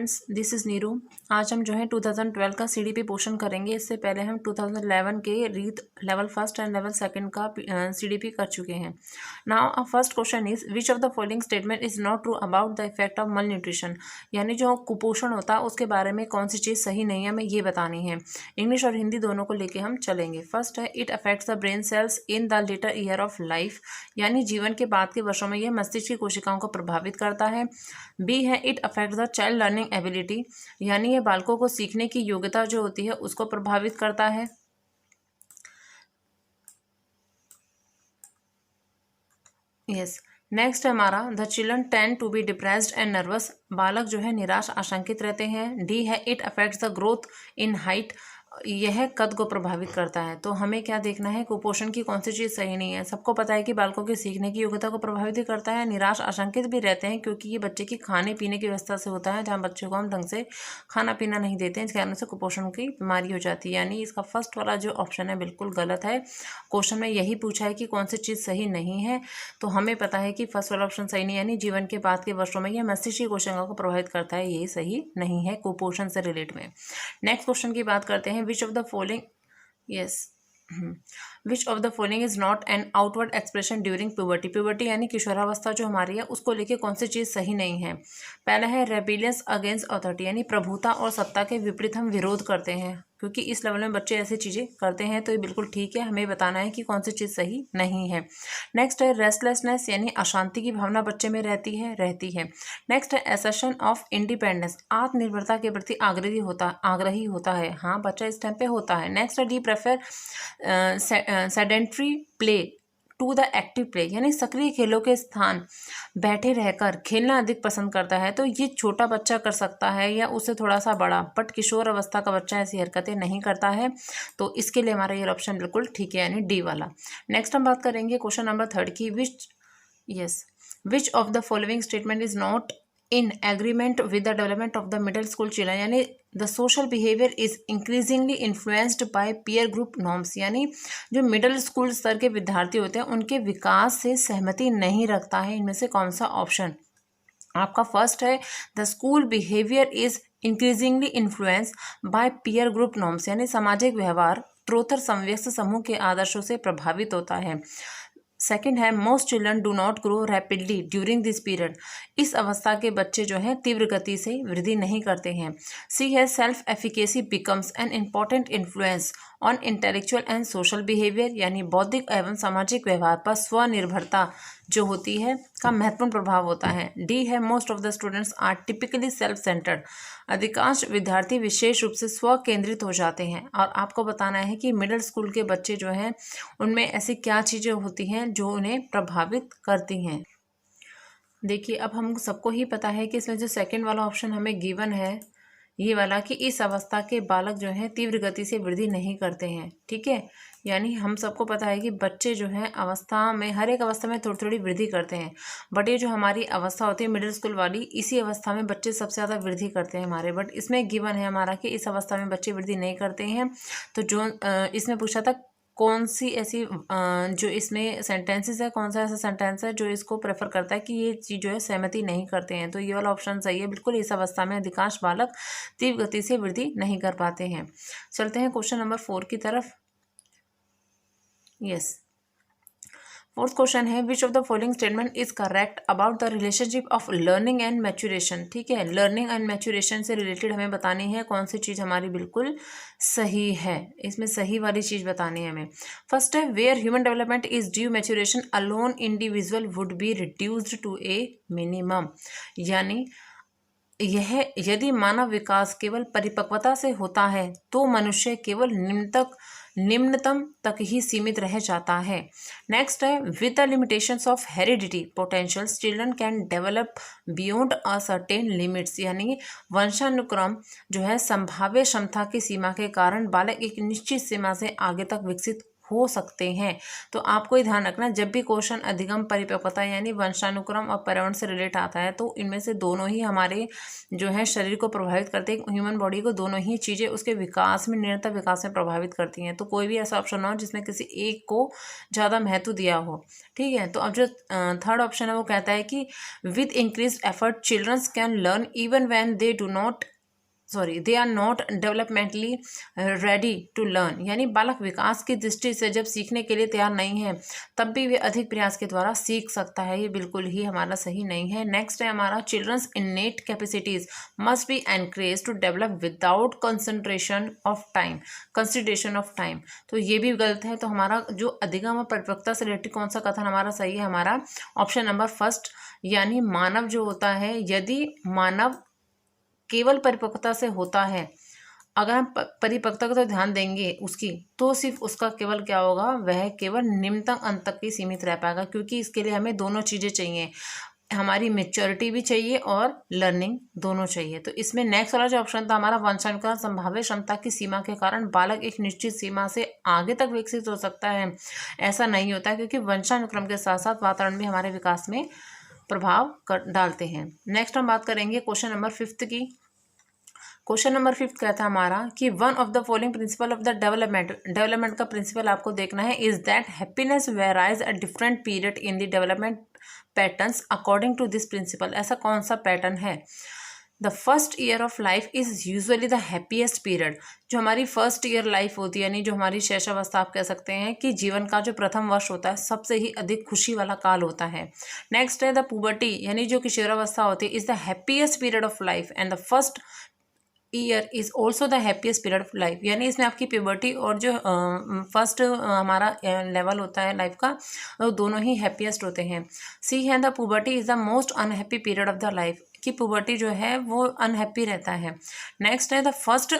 Friends, this is Neeru. आज हम जो है 2012 का सीडीपी पोर्शन करेंगे। इससे पहले हम 2011 के रीत level first and level second का सीडीपी कर चुके हैं। Now a first question is which of the following statement is not true about the effect of मल न्यूट्रिशन। यानी जो कुपोषण होता है उसके बारे में कौन सी चीज़ सही नहीं है, हमें ये बतानी है। इंग्लिश और हिंदी दोनों को लेके हम चलेंगे। फर्स्ट है it affects the brain cells in the later year of life, यानी जीवन के बाद के वर्षों में यह मस्तिष्क की कोशिकाओं को प्रभावित करता है। बी है it affects the child learning ability, यानी ये बालकों को सीखने की योग्यता जो होती है उसको प्रभावित करता है। यस, नेक्स्ट है हमारा the children tend to be depressed and nervous, बालक जो है निराश आशंकित रहते हैं। डी है it affects the growth in height, यह कद को प्रभावित करता है। तो हमें क्या देखना है, कुपोषण की कौन सी चीज़ सही नहीं है। सबको पता है कि बालकों के सीखने की योग्यता को प्रभावित ही करता है। निराश आशंकित भी रहते हैं क्योंकि ये बच्चे की खाने पीने की व्यवस्था से होता है, जहाँ बच्चे को हम ढंग से खाना पीना नहीं देते हैं, इस कारण से कुपोषण की बीमारी हो जाती है। यानी इसका फर्स्ट वाला जो ऑप्शन है बिल्कुल गलत है। क्वेश्चन में यही पूछा है कि कौन सी चीज़ सही नहीं है, तो हमें पता है कि फर्स्ट वाला ऑप्शन सही नहीं है, यानी जीवन के बाद के वर्षों में यह मस्तिष्क की कोशिकाओं को प्रभावित करता है, ये सही नहीं है कुपोषण से रिलेट में। नेक्स्ट क्वेश्चन की बात करते हैं विच of the following yes which of the following is not N outward expression during puberty. Puberty यानी किशोरावस्था जो हमारी है उसको लेके कौन सी चीज़ सही नहीं है। पहला है रेबिलियंस अगेंस्ट अथॉरिटी, यानी प्रभुता और सत्ता के विपरीत हम विरोध करते हैं, क्योंकि इस लेवल में बच्चे ऐसी चीज़ें करते हैं, तो ये बिल्कुल ठीक है। हमें बताना है कि कौन सी चीज़ सही नहीं है। नेक्स्ट है रेस्टलेसनेस, यानी अशांति की भावना बच्चे में रहती है। नेक्स्ट है एसेशन ऑफ इंडिपेंडेंस, आत्मनिर्भरता के प्रति आग्रही होता है। हाँ, बच्चा इस टाइम पे होता है। नेक्स्ट है D prefer sedentary play to the active play, यानी सक्रिय खेलों के स्थान बैठे रहकर खेलना अधिक पसंद करता है। तो ये छोटा बच्चा कर सकता है या उससे थोड़ा सा बड़ा, बट किशोर अवस्था का बच्चा ऐसी हरकतें नहीं करता है। तो इसके लिए हमारा ये ऑप्शन बिल्कुल ठीक है, यानी डी वाला। नेक्स्ट हम बात करेंगे क्वेश्चन नंबर 3 की which of the following statement is not in agreement with the development of the middle school children, यानी the social behaviour is increasingly influenced by peer group norms, यानी जो middle school स्तर के विद्यार्थी होते हैं उनके विकास से सहमति नहीं रखता है। इनमें से कौन सा ऑप्शन आपका फर्स्ट है the school behaviour is increasingly influence by peer group norms, यानी सामाजिक व्यवहार त्रोतर समव्यस्त समूह के आदर्शों से प्रभावित होता है। सेकेंड है most children do not grow rapidly during this period, इस अवस्था के बच्चे जो हैं तीव्र गति से वृद्धि नहीं करते हैं। सी है self efficacy becomes an important influence on intellectual and social behaviour, यानी बौद्धिक एवं सामाजिक व्यवहार पर स्वनिर्भरता जो होती है का महत्वपूर्ण प्रभाव होता है। डी है most of the students are typically self centred, अधिकांश विद्यार्थी विशेष रूप से स्व केंद्रित हो जाते हैं। और आपको बताना है कि मिडिल स्कूल के बच्चे जो हैं उनमें ऐसी क्या चीज़ें होती हैं जो उन्हें प्रभावित करती हैं। देखिए, अब हम सबको ही पता है कि इसमें जो सेकंड वाला ऑप्शन हमें गिवन है, ये वाला कि इस अवस्था के बालक जो हैं तीव्र गति से वृद्धि नहीं करते हैं, ठीक है। यानी हम सबको पता है कि बच्चे जो हैं अवस्था में, हर एक अवस्था में थोड़ी थोड़ी वृद्धि करते हैं, बट ये जो हमारी अवस्था होती है मिडिल स्कूल वाली, इसी अवस्था में बच्चे सबसे ज़्यादा वृद्धि करते हैं हमारे। बट इसमें गिवन है हमारा कि इस अवस्था में बच्चे वृद्धि नहीं करते हैं। तो जो इसमें पूछा था कौन सी ऐसी जो इसमें सेंटेंसेस है, कौन सा ऐसा सेंटेंस है जो इसको प्रेफर करता है कि ये चीज़ जो है सहमति नहीं करते हैं, तो ये वाला ऑप्शन सही है। बिल्कुल इस अवस्था में अधिकांश बालक तीव्र गति से वृद्धि नहीं कर पाते हैं। चलते हैं क्वेश्चन नंबर 4 की तरफ। फोर्थ क्वेश्चन है which of the following statement is correct about the relationship of learning and maturation, ठीक है। लर्निंग एंड मैच्योरेशन से रिलेटेड हमें बतानी है कौन सी चीज़ हमारी बिल्कुल सही है, इसमें सही वाली चीज़ बतानी है हमें। फर्स्ट है where human development is due maturation alone individual would be reduced to a minimum, यानी यह यदि मानव विकास केवल परिपक्वता से होता है तो मनुष्य केवल निम्नतम तक ही सीमित रह जाता है। नेक्स्ट है with the limitations of heredity potentials children can develop beyond a certain limits, यानी वंशानुक्रम जो है संभाव्य क्षमता की सीमा के कारण बालक एक निश्चित सीमा से आगे तक विकसित हो सकते हैं। तो आपको ही ध्यान रखना, जब भी क्वेश्चन अधिगम परिपक्वता यानी वंशानुक्रम और पर्यावरण से रिलेट आता है तो इनमें से दोनों ही हमारे जो है शरीर को प्रभावित करते हैं, ह्यूमन बॉडी को, दोनों ही चीज़ें उसके विकास में, निरंतर विकास में प्रभावित करती हैं। तो कोई भी ऐसा ऑप्शन ना हो जिसमें किसी एक को ज़्यादा महत्व दिया हो। ठीक है, तो अब जो थर्ड ऑप्शन है वो कहता है कि with increase effort childrens can learn even when they are not developmentally ready to learn, यानी बालक विकास की दृष्टि से जब सीखने के लिए तैयार नहीं है तब भी वे अधिक प्रयास के द्वारा सीख सकता है। ये बिल्कुल ही हमारा सही नहीं है। नेक्स्ट है हमारा childrens innate capacities must be encourage to develop without consideration of time. तो ये भी गलत है। तो हमारा जो अधिगम और परिपक्वता से रिलेटेड कौन सा कथन हमारा सही है, हमारा ऑप्शन नंबर फर्स्ट, यानी मानव जो होता है, यदि मानव केवल परिपक्वता से होता है, अगर हम परिपक्वता को तो ध्यान देंगे उसकी, तो सिर्फ उसका केवल क्या होगा, वह केवल निम्नतम अंत तक ही सीमित रह पाएगा, क्योंकि इसके लिए हमें दोनों चीज़ें चाहिए, हमारी मेच्योरिटी भी चाहिए और लर्निंग दोनों चाहिए। तो इसमें नेक्स्ट वाला जो ऑप्शन था हमारा वंशानुक्रम संभाव्य क्षमता की सीमा के कारण बालक एक निश्चित सीमा से आगे तक विकसित हो सकता है, ऐसा नहीं होता, क्योंकि वंशानुक्रम के साथ साथ वातावरण भी हमारे विकास में प्रभाव डालते हैं। नेक्स्ट हम बात करेंगे क्वेश्चन नंबर 5 की। क्वेश्चन नंबर 5 कहता है हमारा कि one of the following principle of the development का प्रिंसिपल आपको देखना है, is that happiness varies at different period in the development patterns according to this principle. ऐसा कौन सा पैटर्न है? The first year of life is usually the happiest period. जो हमारी फर्स्ट ईयर लाइफ होती है, यानी जो हमारी शैशवावस्था आप कह सकते हैं कि जीवन का जो प्रथम वर्ष होता है, सबसे ही अधिक खुशी वाला काल होता है। नेक्स्ट है द पुबर्टी, यानी जो किशोरावस्था होती है, is the happiest period of life and the first year is also the happiest period of life. यानी इसमें आपकी प्यूबर्टी और जो फर्स्ट हमारा लेवल होता है लाइफ का, वो दोनों ही हैप्पीएस्ट होते हैं। सी है the puberty is the most unhappy period of the life, कि पुबर्टी जो है वो अनहैप्पी रहता है। नेक्स्ट है the first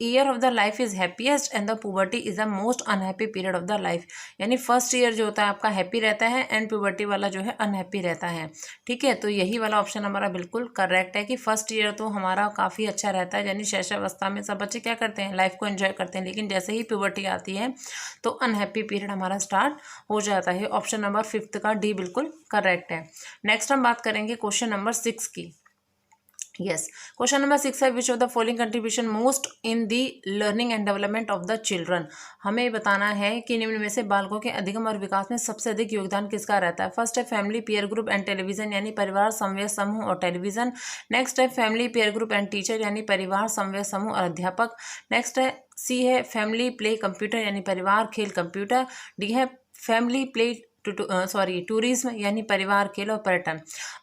year of the life is happiest and the puberty is the most unhappy period of the life, यानी first year जो होता है आपका हैप्पी रहता है एंड पुबर्टी वाला जो है अनहैप्पी रहता है। ठीक है, तो यही वाला ऑप्शन हमारा बिल्कुल करेक्ट है कि फर्स्ट ईयर तो हमारा काफ़ी अच्छा रहता है, यानी शैशवावस्था में सब बच्चे क्या करते हैं, लाइफ को एंजॉय करते हैं, लेकिन जैसे ही पुबर्टी आती है तो अनहैप्पी पीरियड हमारा स्टार्ट हो जाता है। ऑप्शन नंबर 5 का डी बिल्कुल करेक्ट है। नेक्स्ट हम बात करेंगे क्वेश्चन नंबर 6 की। यस, क्वेश्चन नंबर 6 है which of the following contribution most in the learning and development of the children. हमें बताना है कि निम्न में से बालकों के अधिगम और विकास में सबसे अधिक योगदान किसका रहता है। फर्स्ट है family peer group and television, यानी परिवार, समवयस्क समूह और टेलीविजन। नेक्स्ट है family peer group and teacher, यानी परिवार, समवयस्क समूह और अध्यापक। नेक्स्ट है सी है फैमिली प्ले कंप्यूटर, यानी परिवार, खेल, कंप्यूटर। डी है फैमिली प्ले टूरिज्म, यानी परिवार, खेल और पर्यटन।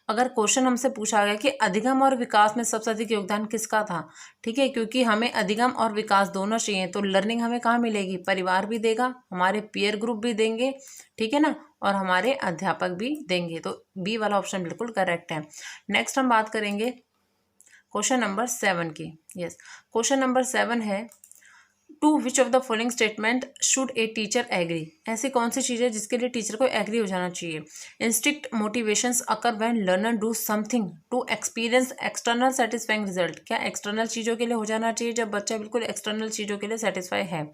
अगर क्वेश्चन हमसे पूछा गया कि अधिगम और विकास में सबसे अधिक योगदान किसका था, ठीक है, क्योंकि हमें अधिगम और विकास दोनों चाहिए, तो लर्निंग हमें कहाँ मिलेगी, परिवार भी देगा, हमारे पीयर ग्रुप भी देंगे, ठीक है ना, और हमारे अध्यापक भी देंगे। तो बी वाला ऑप्शन बिल्कुल करेक्ट है। नेक्स्ट हम बात करेंगे क्वेश्चन नंबर 7 की। यस, क्वेश्चन नंबर 7 है to which of the following statement should a teacher agree. ऐसी कौन सी चीज़ है जिसके लिए टीचर को एग्री हो जाना चाहिए। इंस्ट्रिक्ट motivations occur when learner do something to experience external satisfying result. क्या एक्सटर्नल चीज़ों के लिए हो जाना चाहिए जब बच्चा बिल्कुल एक्सटर्नल चीज़ों के लिए सेटिस्फाई है।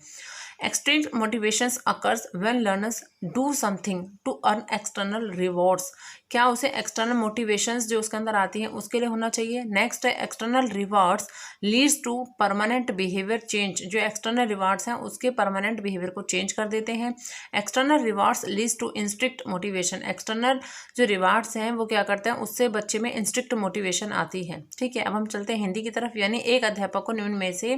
Extreme motivations occurs when learners do something to earn external rewards. क्या उसे एक्सटर्नल मोटिवेशंस जो उसके अंदर आती हैं उसके लिए होना चाहिए। नेक्स्ट है external rewards leads to permanent behaviour change. जो एक्सटर्नल रिवॉर्ड्स हैं उसके परमानेंट बिहेवियर को चेंज कर देते हैं। एक्सटर्नल रिवॉर्ड्स लीड्स टू इंस्ट्रिक्ट मोटिवेशन। एक्सटर्नल जो रिवॉर्ड्स हैं वो क्या करते हैं, उससे बच्चे में इंस्ट्रिक्ट मोटिवेशन आती है। ठीक है, अब हम चलते हैं हिंदी की तरफ। यानी एक अध्यापक को निम्न में से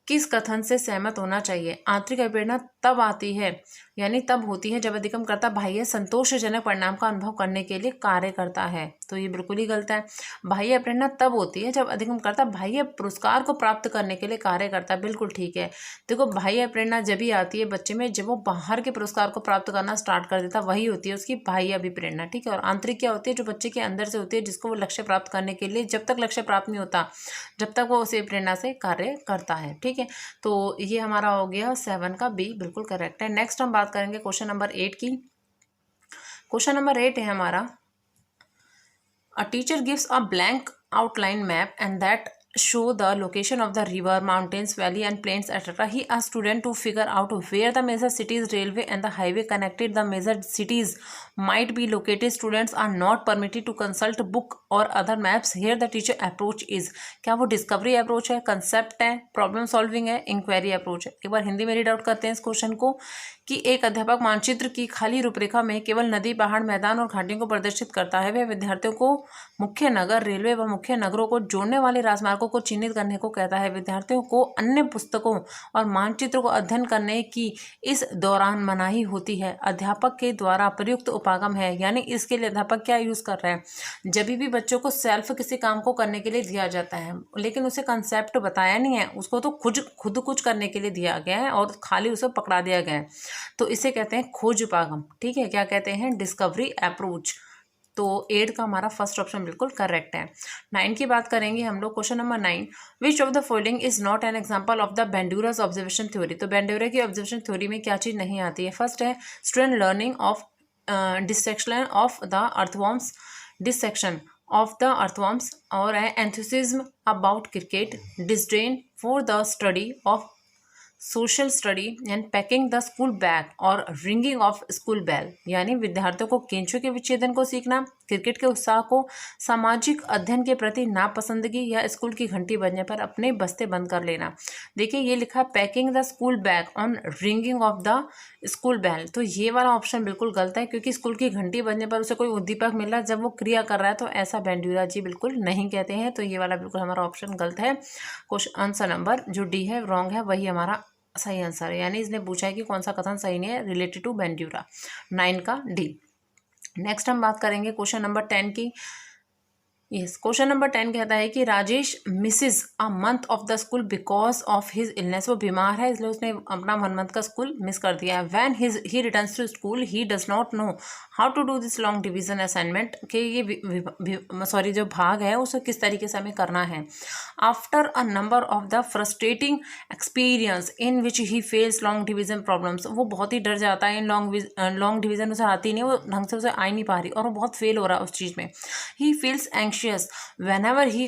किस कथन से सहमत होना चाहिए। आंतरिक अभिप्रेरणा तब आती है, यानी तब होती है जब अधिगमकर्ता बाह्य संतोषजनक परिणाम का अनुभव करने के लिए कार्य करता है। तो ये बिल्कुल ही गलत है। बाह्य प्रेरणा तब होती है जब अधिगमकर्ता बाह्य पुरस्कार को प्राप्त करने के लिए कार्य करता है। बिल्कुल ठीक है। देखो, बाह्य प्रेरणा जब ही आती है बच्चे में जब वो बाहर के पुरस्कार को प्राप्त करना स्टार्ट कर देता, वही होती है उसकी बाह्य अभिप्रेरणा। ठीक है, और आंतरिक क्या होती है, जो बच्चे के अंदर से होती है, जिसको वो लक्ष्य प्राप्त करने के लिए जब तक लक्ष्य प्राप्त नहीं होता जब तक वो उसी प्रेरणा से कार्य करता है। ठीक है, तो ये हमारा हो गया 7 का बी बिल्कुल करेक्ट है। नेक्स्ट हम बात करेंगे क्वेश्चन नंबर 8 की। क्वेश्चन नंबर 8 है हमारा, a teacher gives a blank outline map and that show the location of the river, mountains, valley and plains etc. He asked student to figure out where the major cities, railway and the highway connected the major cities might be located. Students are not permitted to consult book or other maps. Here the teacher approach is, क्या वो discovery approach है, concept है, problem solving है, inquiry approach है? एक बार हिंदी में read out करते हैं इस क्वेश्चन को कि एक अध्यापक मानचित्र की खाली रूपरेखा में केवल नदी, पहाड़, मैदान और घाटियों को प्रदर्शित करता है। वह विद्यार्थियों को मुख्य नगर, रेलवे व मुख्य नगरों को जोड़ने वाले राजमार्गों को चिन्हित करने को कहता है। विद्यार्थियों को अन्य पुस्तकों और मानचित्र को अध्ययन करने की इस दौरान मनाही होती है। अध्यापक के द्वारा प्रयुक्त उपागम है, यानी इसके लिए अध्यापक क्या यूज कर रहा है? जब भी बच्चों को सेल्फ किसी काम को करने के लिए दिया जाता है लेकिन उसे कंसेप्ट बताया नहीं है, उसको तो खुद कुछ करने के लिए दिया गया है और खाली उसे पकड़ा दिया गया है, तो इसे कहते हैं खोज उपागम। ठीक है, क्या कहते हैं? Discovery approach. तो 8 का हमारा फर्स्ट ऑप्शन बिल्कुल करेक्ट है। 9 की बात करेंगे हम लोग। Question number 9, which of the following is not an example of the Bandura's observation theory? तो बेंडूरा की ऑब्जर्वेशन थ्योरी में क्या चीज़ नहीं आती है? फर्स्ट है student learning of dissection of the earthworms, dissection of the earthworms, और है enthusiasm about cricket, disdain for the study of social study and packing the school bag और रिंगिंग ऑफ स्कूल बेल। यानी विद्यार्थियों को केंचुए के विच्छेदन को सीखना, क्रिकेट के उत्साह को, सामाजिक अध्ययन के प्रति नापसंदगी या स्कूल की घंटी बजने पर अपने बस्ते बंद कर लेना। देखिए ये लिखा है packing the school bag on ringing of the school bell, तो ये वाला ऑप्शन बिल्कुल गलत है क्योंकि स्कूल की घंटी बजने पर उसे कोई उद्दीपक मिल रहा है जब वो क्रिया कर रहा है, तो ऐसा बेंडूरा जी बिल्कुल नहीं कहते हैं। तो ये वाला बिल्कुल हमारा ऑप्शन गलत है। क्वेश्चन आंसर नंबर जो डी है रॉन्ग है, वही हमारा सही आंसर है। यानी इसने पूछा है कि कौन सा कथन सही नहीं है रिलेटेड टू बेंडूरा। 9 का डी। नेक्स्ट हम बात करेंगे क्वेश्चन नंबर 10 की। यस, क्वेश्चन नंबर 10 कहता है कि Rajesh Mrs a month of the school because of his illness. वो बीमार है इसलिए उसने अपना 1 मंथ का स्कूल मिस कर दिया है। When he returns to school he does not know how to do this long division assignment, कि ये जो भाग है उसे किस तरीके से हमें करना है। After a number of the frustrating experience in which he fails long division problems, वो बहुत ही डर जाता है इन लॉन्ग डिवीजन उसे आती नहीं, वो ढंग से उसे आ ही नहीं पा रही और वो बहुत फेल हो रहा है उस चीज़ में। He feels anxious whenever he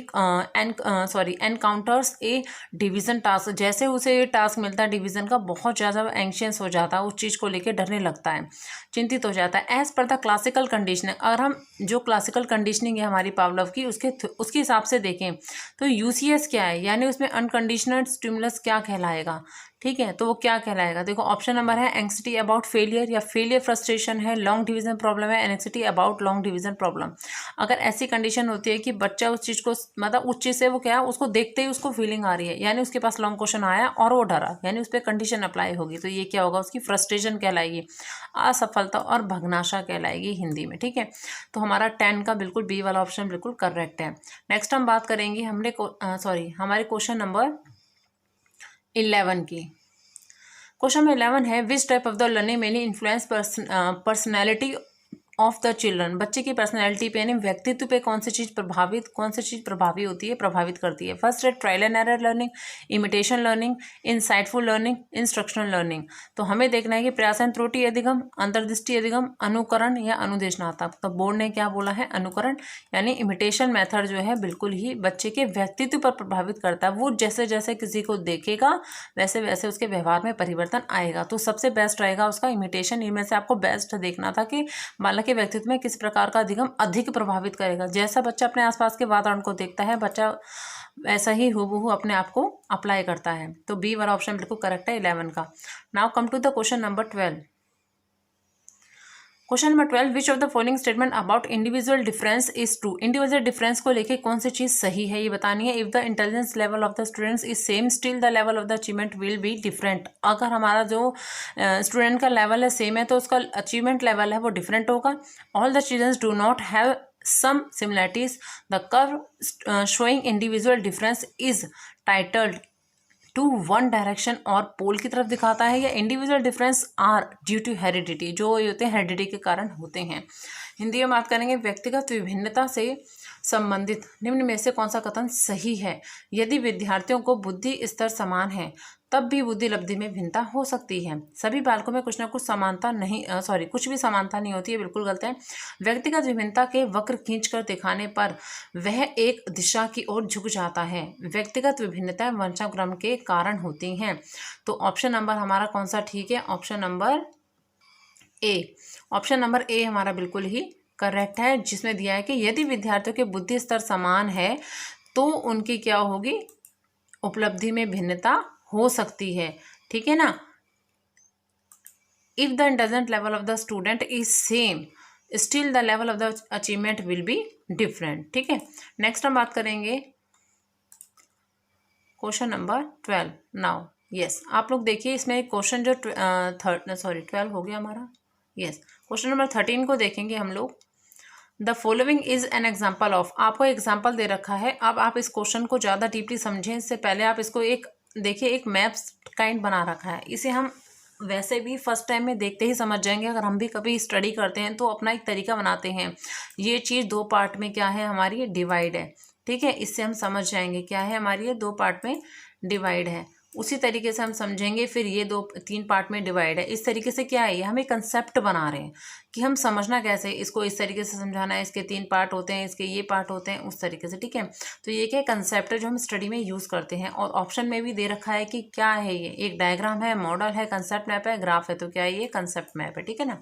encounters a division task, जैसे उसे ये टास्क मिलता है डिवीजन का बहुत ज़्यादा एंशियस हो जाता है, उस चीज़ को लेकर डरने लगता है, चिंतित हो जाता है। As per the classical conditioning, अगर हम जो क्लासिकल कंडीशनिंग है हमारी पावलोव की उसके हिसाब से देखें तो यूसीएस क्या है, यानी उसमें अनकंडीशनल स्टिमुलस क्या कहलाएगा? ठीक है, तो वो क्या कहलाएगा? देखो ऑप्शन नंबर है एंग्जाइटी अबाउट फेलियर, या फेलियर फ्रस्ट्रेशन है, लॉन्ग डिवीजन प्रॉब्लम है, anxiety about long division problem. अगर ऐसी कंडीशन होती है कि बच्चा उस चीज़ को मतलब उस चीज़ से वो क्या उसको देखते ही उसको फीलिंग आ रही है, यानी उसके पास लॉन्ग क्वेश्चन आया और वो डरा, यानी उस पर कंडीशन अप्लाई होगी, तो ये क्या होगा? उसकी फ्रस्ट्रेशन कहलाएगी, असफलता और भग्नाशा कहलाएगी हिंदी में। ठीक है, तो हमारा 10 का बिल्कुल बी वाला ऑप्शन बिल्कुल करेक्ट है। नेक्स्ट हम बात करेंगे हमारे क्वेश्चन नंबर 11 की। क्वेश्चन नंबर 11 है which type of the learning mainly influence personality of the children. बच्चे की पर्सनैलिटी पे यानी व्यक्तित्व पे कौन सी चीज़ प्रभावी होती है, प्रभावित करती है? फर्स्ट है trial and error learning, imitation learning, insightful learning, instructional learning. तो हमें देखना है कि प्रयास एंड त्रुटि अधिगम, अंतर्दृष्टि अधिगम, अनुकरण या अनुदेशनात्मक। तो बोर्ड ने क्या बोला है? अनुकरण, यानी इमिटेशन मेथड जो है बिल्कुल ही बच्चे के व्यक्तित्व पर प्रभावित करता है। वो जैसे जैसे किसी को देखेगा वैसे वैसे उसके व्यवहार में परिवर्तन आएगा, तो सबसे बेस्ट रहेगा उसका इमिटेशन। इनमें से आपको बेस्ट देखना था कि बालक के व्यक्तित्व में किस प्रकार का अधिगम अधिक प्रभावित करेगा। जैसा बच्चा अपने आसपास के वातावरण को देखता है बच्चा वैसा ही हूबहू अपने आप को अप्लाई करता है। तो बी वाला ऑप्शन बिल्कुल करेक्ट है 11 का। Now come to the question number 12। Question number 12 which of the following statement about individual difference is true. Individual difference को लेके कौन सी चीज़ सही है ये बतानी है। If the intelligence level of the students is same still the level of the achievement will be different. अगर हमारा जो स्टूडेंट का लेवल है सेम है तो उसका अचीवमेंट लेवल है वो डिफरेंट होगा। All the childrens do not have some similarities. The curve showing individual difference is titled to one direction और पोल की तरफ दिखाता है, या individual difference are due to heredity, जो ये होते हैं हेरिडिटी के कारण होते हैं। हिंदी में बात करेंगे व्यक्तिगत विभिन्नता से संबंधित निम्न में से कौन सा कथन सही है? यदि विद्यार्थियों को बुद्धि स्तर समान है तब भी बुद्धि लब्धि में भिन्नता हो सकती है। सभी बालकों में कुछ ना कुछ समानता नहीं कुछ भी समानता नहीं होती है, बिल्कुल गलत है। व्यक्तिगत विभिन्नता के वक्र खींचकर दिखाने पर वह एक दिशा की ओर झुक जाता है। व्यक्तिगत विभिन्नता वंशानुक्रम के कारण होती हैं। तो ऑप्शन नंबर हमारा कौन सा ठीक है? Option number A. Option number A हमारा बिल्कुल ही करेक्ट है, जिसमें दिया है कि यदि विद्यार्थियों के बुद्धि स्तर समान है तो उनकी क्या होगी? उपलब्धि में भिन्नता हो सकती है। ठीक है ना? If the intelligent level of the student is same still the level of the achievement will be different. ठीक है, नेक्स्ट हम बात करेंगे क्वेश्चन नंबर 12 नाउ। यस, आप लोग देखिए इसमें एक क्वेश्चन जो 12 हो गया हमारा। यस, क्वेश्चन नंबर 13 को देखेंगे हम लोग। The following is an example of, आपको एग्जाम्पल दे रखा है। अब आप इस क्वेश्चन को ज़्यादा डीपली समझें इससे पहले आप इसको एक देखिए, एक मैप्स काइंड बना रखा है। इसे हम वैसे भी फर्स्ट टाइम में देखते ही समझ जाएंगे। अगर हम भी कभी स्टडी करते हैं तो अपना एक तरीका बनाते हैं। ये चीज़ 2 पार्ट में क्या है हमारी? डिवाइड है। ठीक है, इससे हम समझ जाएंगे क्या है हमारी, ये 2 पार्ट में डिवाइड है। उसी तरीके से हम समझेंगे फिर ये 3 पार्ट में डिवाइड है। इस तरीके से क्या है, ये हम एक कंसेप्ट बना रहे हैं कि हम समझना कैसे, इसको इस तरीके से समझाना है, इसके 3 पार्ट होते हैं, इसके ये पार्ट होते हैं, उस तरीके से। ठीक है, तो ये क्या कंसेप्ट है जो हम स्टडी में यूज़ करते हैं। और ऑप्शन में भी दे रखा है कि क्या है, ये एक डायग्राम है, मॉडल है, कंसेप्ट मैप है, ग्राफ है। तो क्या है, ये कंसेप्ट मैप है। ठीक है ना?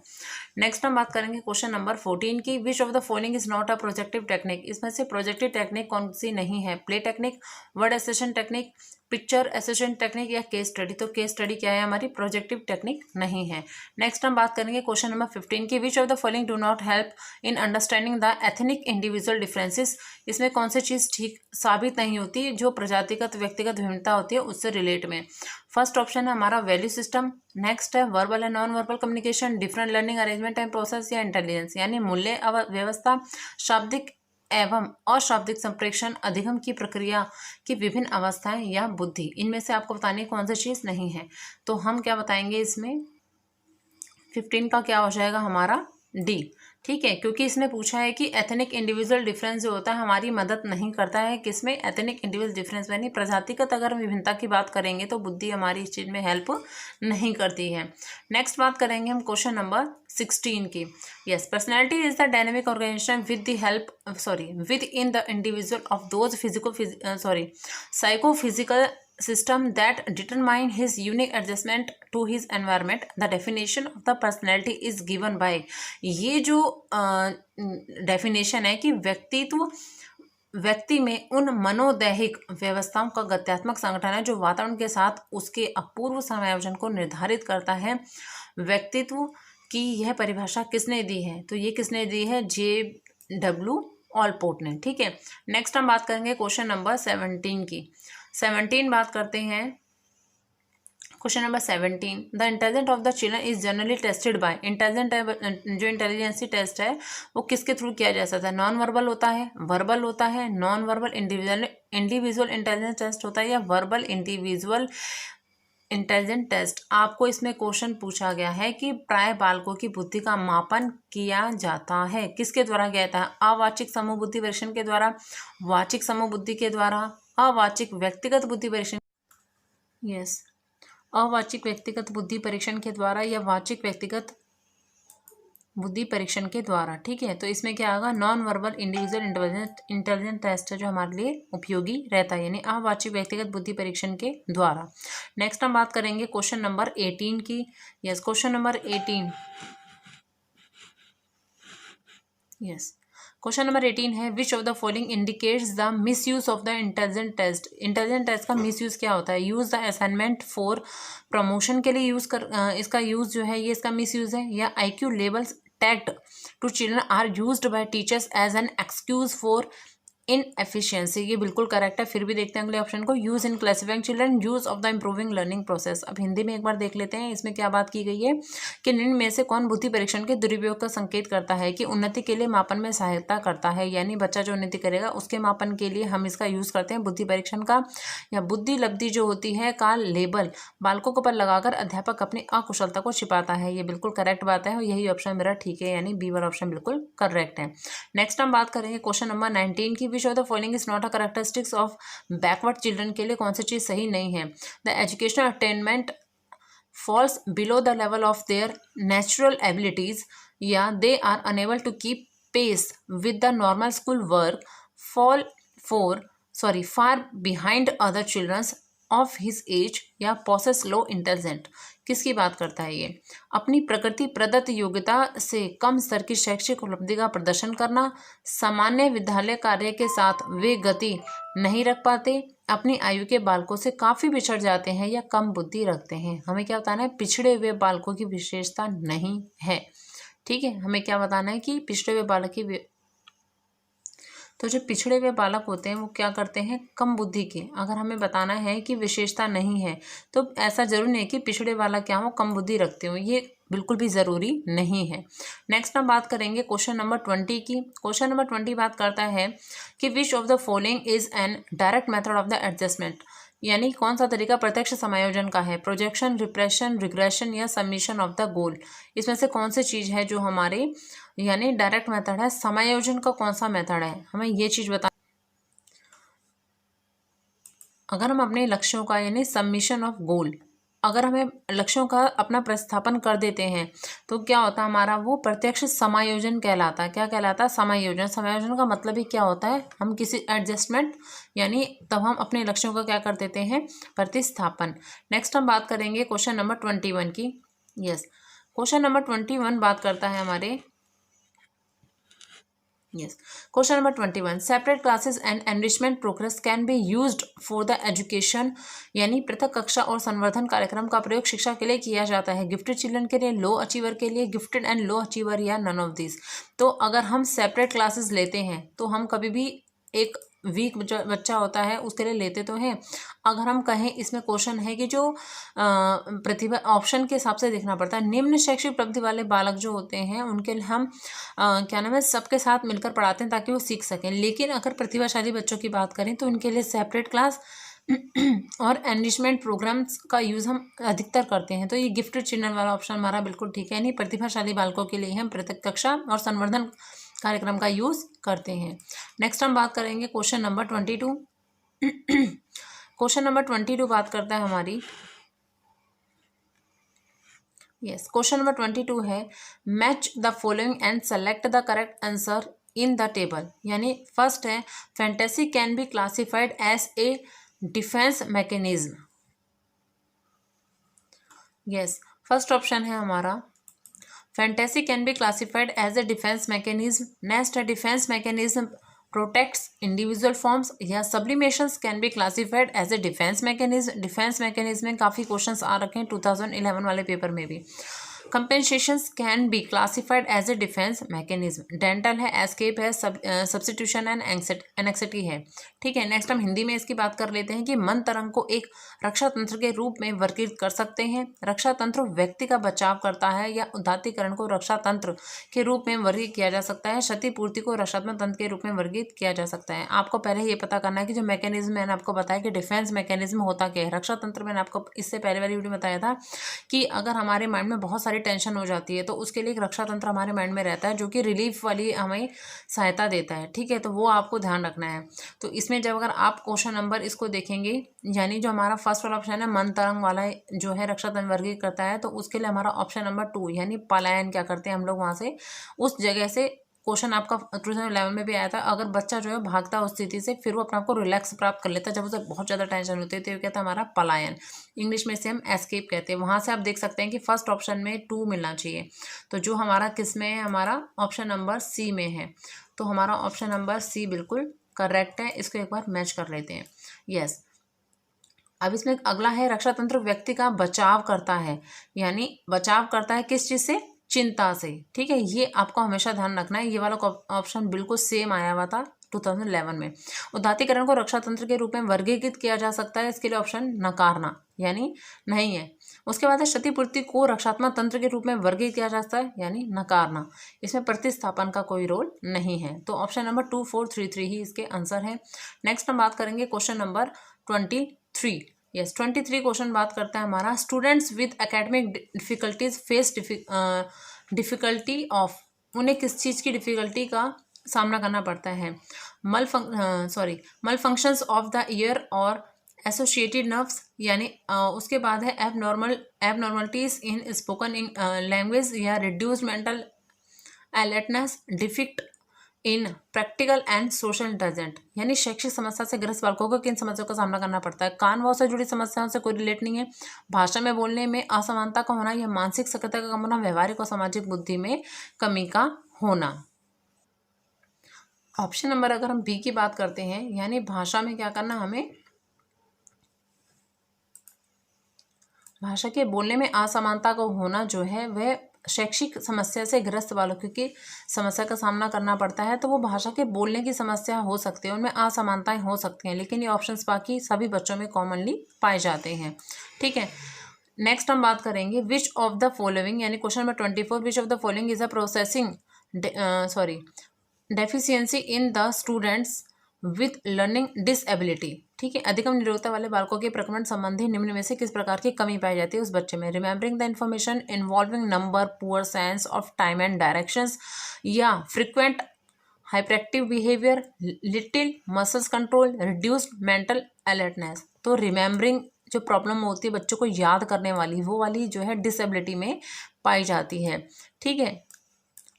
नेक्स्ट हम बात करेंगे क्वेश्चन नंबर 14 की। Which of the following is not a projective technique, इसमें से प्रोजेक्टिव टेक्निक कौन सी नहीं है? Play technique, word association technique, picture association technique या केस स्टडी। तो केस स्टडी क्या है हमारी? प्रोजेक्टिव टेक्निक नहीं है। नेक्स्ट हम बात करेंगे क्वेश्चन नंबर 15 की। Which of the following do not help in understanding the ethnic individual differences, इसमें कौन सी चीज़ ठीक साबित नहीं होती जो प्रजातिगत व्यक्तिगत भिन्नता होती है उससे रिलेट में? फर्स्ट ऑप्शन है हमारा वैल्यू सिस्टम, नेक्स्ट है verbal and non verbal communication, different learning arrangement and process, या इंटेलिजेंस यानी मूल्य व्यवस्था, शाब्दिक एवं अशाब्दिक संप्रेषण, अधिगम की प्रक्रिया की विभिन्न अवस्थाएं, या बुद्धि। इनमें से आपको बतानी कौन सी चीज़ नहीं है। तो हम क्या बताएंगे इसमें? 15 का क्या हो जाएगा हमारा? डी। ठीक है, क्योंकि इसने पूछा है कि एथनिक इंडिविजुअल डिफरेंस जो होता है हमारी मदद नहीं करता है किसमें? एथनिक इंडिविजुअल डिफरेंस यानी प्रजातिगत अगर विभिन्नता की बात करेंगे तो बुद्धि हमारी इस चीज़ में हेल्प नहीं करती है। नेक्स्ट बात करेंगे हम क्वेश्चन नंबर 16 की। Yes, personality is the dynamic organization within the individual of those psychophysical system that determine his unique adjustment to his environment. The definition of the personality is given by, ये जो definition है कि व्यक्ति में उन मनोदैहिक व्यवस्थाओं का गत्यात्मक संगठन है जो वातावरण के साथ उसके अपूर्व समायोजन को निर्धारित करता है। व्यक्तित्व की यह परिभाषा किसने दी है? तो ये किसने दी है? J.W. ऑलपोर्ट ने। ठीक है, नेक्स्ट हम बात करेंगे क्वेश्चन नंबर 17 की। 17 बात करते हैं question number 17। The intelligent of the children is generally tested by, intelligent जो इंटेलिजेंसी टेस्ट है वो किसके थ्रू किया जा सकता है? नॉन वर्बल होता है, वर्बल होता है, non verbal individual intelligence test होता है, या वर्बल इंडिविजुअल इंटेलिजेंट टेस्ट। आपको इसमें क्वेश्चन पूछा गया है कि प्राय बालकों की बुद्धि का मापन किया जाता है किसके द्वारा किया जाता है? अवाचिक समूह बुद्धि परीक्षण के द्वारा, वाचिक समूह बुद्धि के द्वारा, अवाचिक व्यक्तिगत बुद्धि परीक्षण, यस, अवाचिक व्यक्तिगत बुद्धि परीक्षण के द्वारा, या वाचिक व्यक्तिगत बुद्धि परीक्षण के द्वारा। ठीक है, तो इसमें क्या होगा? Non verbal individual intelligent test है जो हमारे लिए उपयोगी रहता है, यानी अवाचिक व्यक्तिगत बुद्धि परीक्षण के द्वारा। नेक्स्ट हम बात करेंगे क्वेश्चन नंबर 18 की। Yes, question number 18। Yes, question number 18 है which of the following indicates the misuse of the intelligent test. Intelligent test का मिस यूज क्या होता है? Use the assignment for promotion के लिए यूज कर, इसका यूज जो है ये इसका मिस यूज है, या IQ levels tagged to children are used by teachers as an excuse for inefficiency, ये बिल्कुल करेक्ट है। फिर भी देखते हैं अगले ऑप्शन को, use in classifying children, use of the improving learning process. अब हिंदी में एक बार देख लेते हैं इसमें क्या बात की गई है कि निम्न में से कौन बुद्धि परीक्षण के दुरुपयोग का संकेत करता है कि उन्नति के लिए मापन में सहायता करता है, यानी बच्चा जो उन्नति करेगा उसके मापन के लिए हम इसका यूज करते हैं बुद्धि परीक्षण का, या बुद्धि लब्धि जो होती है का लेबल बालकों के ऊपर लगाकर अध्यापक अपनी अकुशलता को छिपाता है। ये बिल्कुल करेक्ट बात है और यही ऑप्शन मेरा ठीक है, यानी बी वाला ऑप्शन बिल्कुल करेक्ट है। नेक्स्ट हम बात करेंगे क्वेश्चन नंबर 19 की, which of the following is not a characteristics of backward children, के लिए कौन सी चीज सही नहीं है। The educational attainment falls below the level of their natural abilities, या they are unable to keep pace with the normal school work, fall far behind other childrens of his age, या पोसेस लो इंटेलिजेंट। किसकी बात करता है ये? अपनी प्रकृति प्रदत्त योग्यता से कम स्तर की शैक्षिक उपलब्धि का प्रदर्शन करना, सामान्य विद्यालय कार्य के साथ वे गति नहीं रख पाते, अपनी आयु के बालकों से काफ़ी पिछड़ जाते हैं, या कम बुद्धि रखते हैं। हमें क्या बताना है? पिछड़े हुए बालकों की विशेषता नहीं है। ठीक है, हमें क्या बताना है कि पिछड़े हुए बालक की तो जो पिछड़े हुए बालक होते हैं वो क्या करते हैं? कम बुद्धि के। अगर हमें बताना है कि विशेषता नहीं है तो ऐसा जरूर नहीं है कि पिछड़े वाला क्या हो, कम बुद्धि रखते हो, ये बिल्कुल भी ज़रूरी नहीं है। नेक्स्ट हम बात करेंगे क्वेश्चन नंबर 20 की। क्वेश्चन नंबर 20 बात करता है कि विच of the following is an direct method of the adjustment, यानी कौन सा तरीका प्रत्यक्ष समायोजन का है? प्रोजेक्शन, रिप्रेशन, रिग्रेशन, या सबमिशन ऑफ द गोल। इसमें से कौन सी चीज़ है जो हमारे यानी डायरेक्ट मेथड है? समायोजन का कौन सा मेथड है? हमें ये चीज़ बता। अगर हम अपने लक्ष्यों का यानी सबमिशन ऑफ गोल, अगर हमें लक्ष्यों का अपना प्रस्थापन कर देते हैं तो क्या होता है हमारा? वो प्रत्यक्ष समायोजन कहलाता है। क्या कहलाता है? समायोजन। समायोजन का मतलब ही क्या होता है? हम किसी एडजस्टमेंट यानी तब हम अपने लक्ष्यों का क्या कर देते हैं? प्रतिस्थापन। नेक्स्ट हम बात करेंगे क्वेश्चन नंबर 21 की। यस, क्वेश्चन नंबर 21 बात करता है हमारे question number 21, separate classes and enrichment progress can be used for the education, यानी पृथक कक्षा और संवर्धन कार्यक्रम का प्रयोग शिक्षा के लिए किया जाता है। गिफ्टेड चिल्ड्रन के लिए, लो अचीवर के लिए, गिफ्टेड एंड लो अचीवर, या नन ऑफ दिस। तो अगर हम सेपरेट क्लासेस लेते हैं तो हम कभी भी एक वीक बच्चा होता है उसके लिए लेते तो हैं। अगर हम कहें इसमें क्वेश्चन है कि जो प्रतिभा ऑप्शन के हिसाब से देखना पड़ता है, निम्न शैक्षिक उपलब्धि वाले बालक जो होते हैं उनके लिए हम क्या नाम है सबके साथ मिलकर पढ़ाते हैं ताकि वो सीख सकें। लेकिन अगर प्रतिभाशाली बच्चों की बात करें तो उनके लिए सेपरेट क्लास और एनरिचमेंट प्रोग्राम्स का यूज़ हम अधिकतर करते हैं। तो ये गिफ्टेड चिल्ड्रन वाला ऑप्शन हमारा बिल्कुल ठीक है, यानी प्रतिभाशाली बालकों के लिए हम पृथक कक्षा और संवर्धन कार्यक्रम का यूज़ करते हैं। नेक्स्ट हम बात करेंगे क्वेश्चन नंबर 22। क्वेश्चन नंबर 22 बात करता है हमारी क्वेश्चन नंबर 22 है, match the following and select the correct answer in the table. यानी फर्स्ट है, fantasy can be classified as a defence mechanism. First option है हमारा fantasy can be classified as a defence mechanism. Next है, defence mechanism protects individual forms, या sublimations can be classified as a defence mechanism. Defence mechanism में काफ़ी questions आ रखे हैं 2011 वाले paper में भी। Compensations can be classified as a defence mechanism. Denial है, एस्केप है, सब्स्टिट्यूशन एंड एनेक्सिटी है। ठीक है, नेक्स्ट हम हिंदी में इसकी बात कर लेते हैं कि मन तरंग को एक रक्षा तंत्र के रूप में वर्गीकृत कर सकते हैं। रक्षा तंत्र व्यक्ति का बचाव करता है, या उदात्तीकरण को रक्षा तंत्र के रूप में वर्गीकृत किया जा सकता है। क्षतिपूर्ति को रक्षात्मक तंत्र के रूप में वर्गीकृत किया जा सकता है। आपको पहले ये पता करना है कि जो मैकेनिज्म मैंने आपको बताया कि डिफेंस मैकेनिज्म होता क्या है। रक्षा तंत्र मैंने आपको इससे पहले वाली वीडियो में बताया था कि अगर हमारे माइंड में बहुत सारी टेंशन हो जाती है तो उसके लिए एक रक्षा तंत्र हमारे माइंड में रहता है जो कि रिलीफ वाली हमें सहायता देता है। ठीक है, तो वो आपको ध्यान रखना है। तो इसमें जब अगर आप क्वेश्चन नंबर इसको देखेंगे, यानी जो हमारा फर्स्ट वाला ऑप्शन है मन तरंग वाला जो है रक्षा तंत्र वर्गीकृत करता है, तो उसके लिए हमारा ऑप्शन नंबर 2 यानी पलायन क्या करते हैं हम लोग वहाँ से उस जगह से। क्वेश्चन आपका 2011 में भी आया था, अगर बच्चा जो है भागता उस स्थिति से फिर वो अपने आप को रिलैक्स प्राप्त कर लेता है जब उसे बहुत ज़्यादा टेंशन होती है, तो ये कहता है हमारा पलायन। इंग्लिश में से हम एस्केप कहते हैं। वहाँ से आप देख सकते हैं कि फर्स्ट ऑप्शन में 2 मिलना चाहिए। तो जो हमारा किस में है, हमारा ऑप्शन नंबर सी में है। तो हमारा ऑप्शन नंबर सी बिल्कुल करेक्ट है। इसको एक बार मैच कर लेते हैं। यस, अब इसमें अगला है, रक्षा तंत्र व्यक्ति का बचाव करता है, यानी बचाव करता है किस चीज़ से? चिंता से। ठीक है, ये आपको हमेशा ध्यान रखना है। ये वाला ऑप्शन बिल्कुल सेम आया हुआ था 2011 में। उदात्तीकरण को रक्षा तंत्र के रूप में वर्गीकृत किया जा सकता है, इसके लिए ऑप्शन नकारना यानी नहीं है। उसके बाद है क्षतिपूर्ति को रक्षात्मक तंत्र के रूप में वर्गीकृत किया जा सकता है यानी नकारना, इसमें प्रतिस्थापन का कोई रोल नहीं है। तो ऑप्शन नंबर 2433 ही इसके आंसर है। नेक्स्ट हम बात करेंगे क्वेश्चन नंबर 23। यस 23 क्वेश्चन बात करता है हमारा, students with academic difficulties face difficulty of, उन्हें किस चीज़ की डिफिकल्टी का सामना करना पड़ता है, मल फंक्शंस ऑफ द ईयर और एसोसिएटेड नर्व्स, यानी उसके बाद है एबनॉर्मलिटीज इन स्पोकन लैंग्वेज या reduced mental alertness, deficit in practical and social intelligent, यानी शैक्षिक समस्या से ग्रस्त बालकों को किन समस्याओं का सामना करना पड़ता है। कान वाव से जुड़ी समस्याओं से कोई रिलेट नहीं है, भाषा में बोलने में असमानता का होना या मानसिक सक्रियता का कम होना, व्यवहारिक और सामाजिक बुद्धि में कमी का होना। ऑप्शन नंबर अगर हम बी की बात करते हैं, यानी भाषा में क्या करना, हमें भाषा के बोलने में असमानता का होना जो है वह शैक्षिक समस्या से ग्रस्त बालकों की समस्या का सामना करना पड़ता है। तो वो भाषा के बोलने की समस्या हो सकती है, उनमें असमानताएं हो सकती हैं, लेकिन ये ऑप्शंस बाकी सभी बच्चों में कॉमनली पाए जाते हैं। ठीक है, नेक्स्ट हम बात करेंगे विच ऑफ द फॉलोइंग, यानी question number 24, which of the following is a processing deficiency in the students with learning disability. ठीक है, अधिकम निरोगता वाले बालकों के प्रकरण संबंधी निम्न में से किस प्रकार की कमी पाई जाती है उस बच्चे में, remembering the information, involving number, poor sense of time and directions, या frequent hyperactive behaviour, little muscles control, reduced mental alertness. तो रिमेंबरिंग जो प्रॉब्लम होती है बच्चों को याद करने वाली, वो वाली जो है डिसेबिलिटी में पाई जाती है। ठीक है,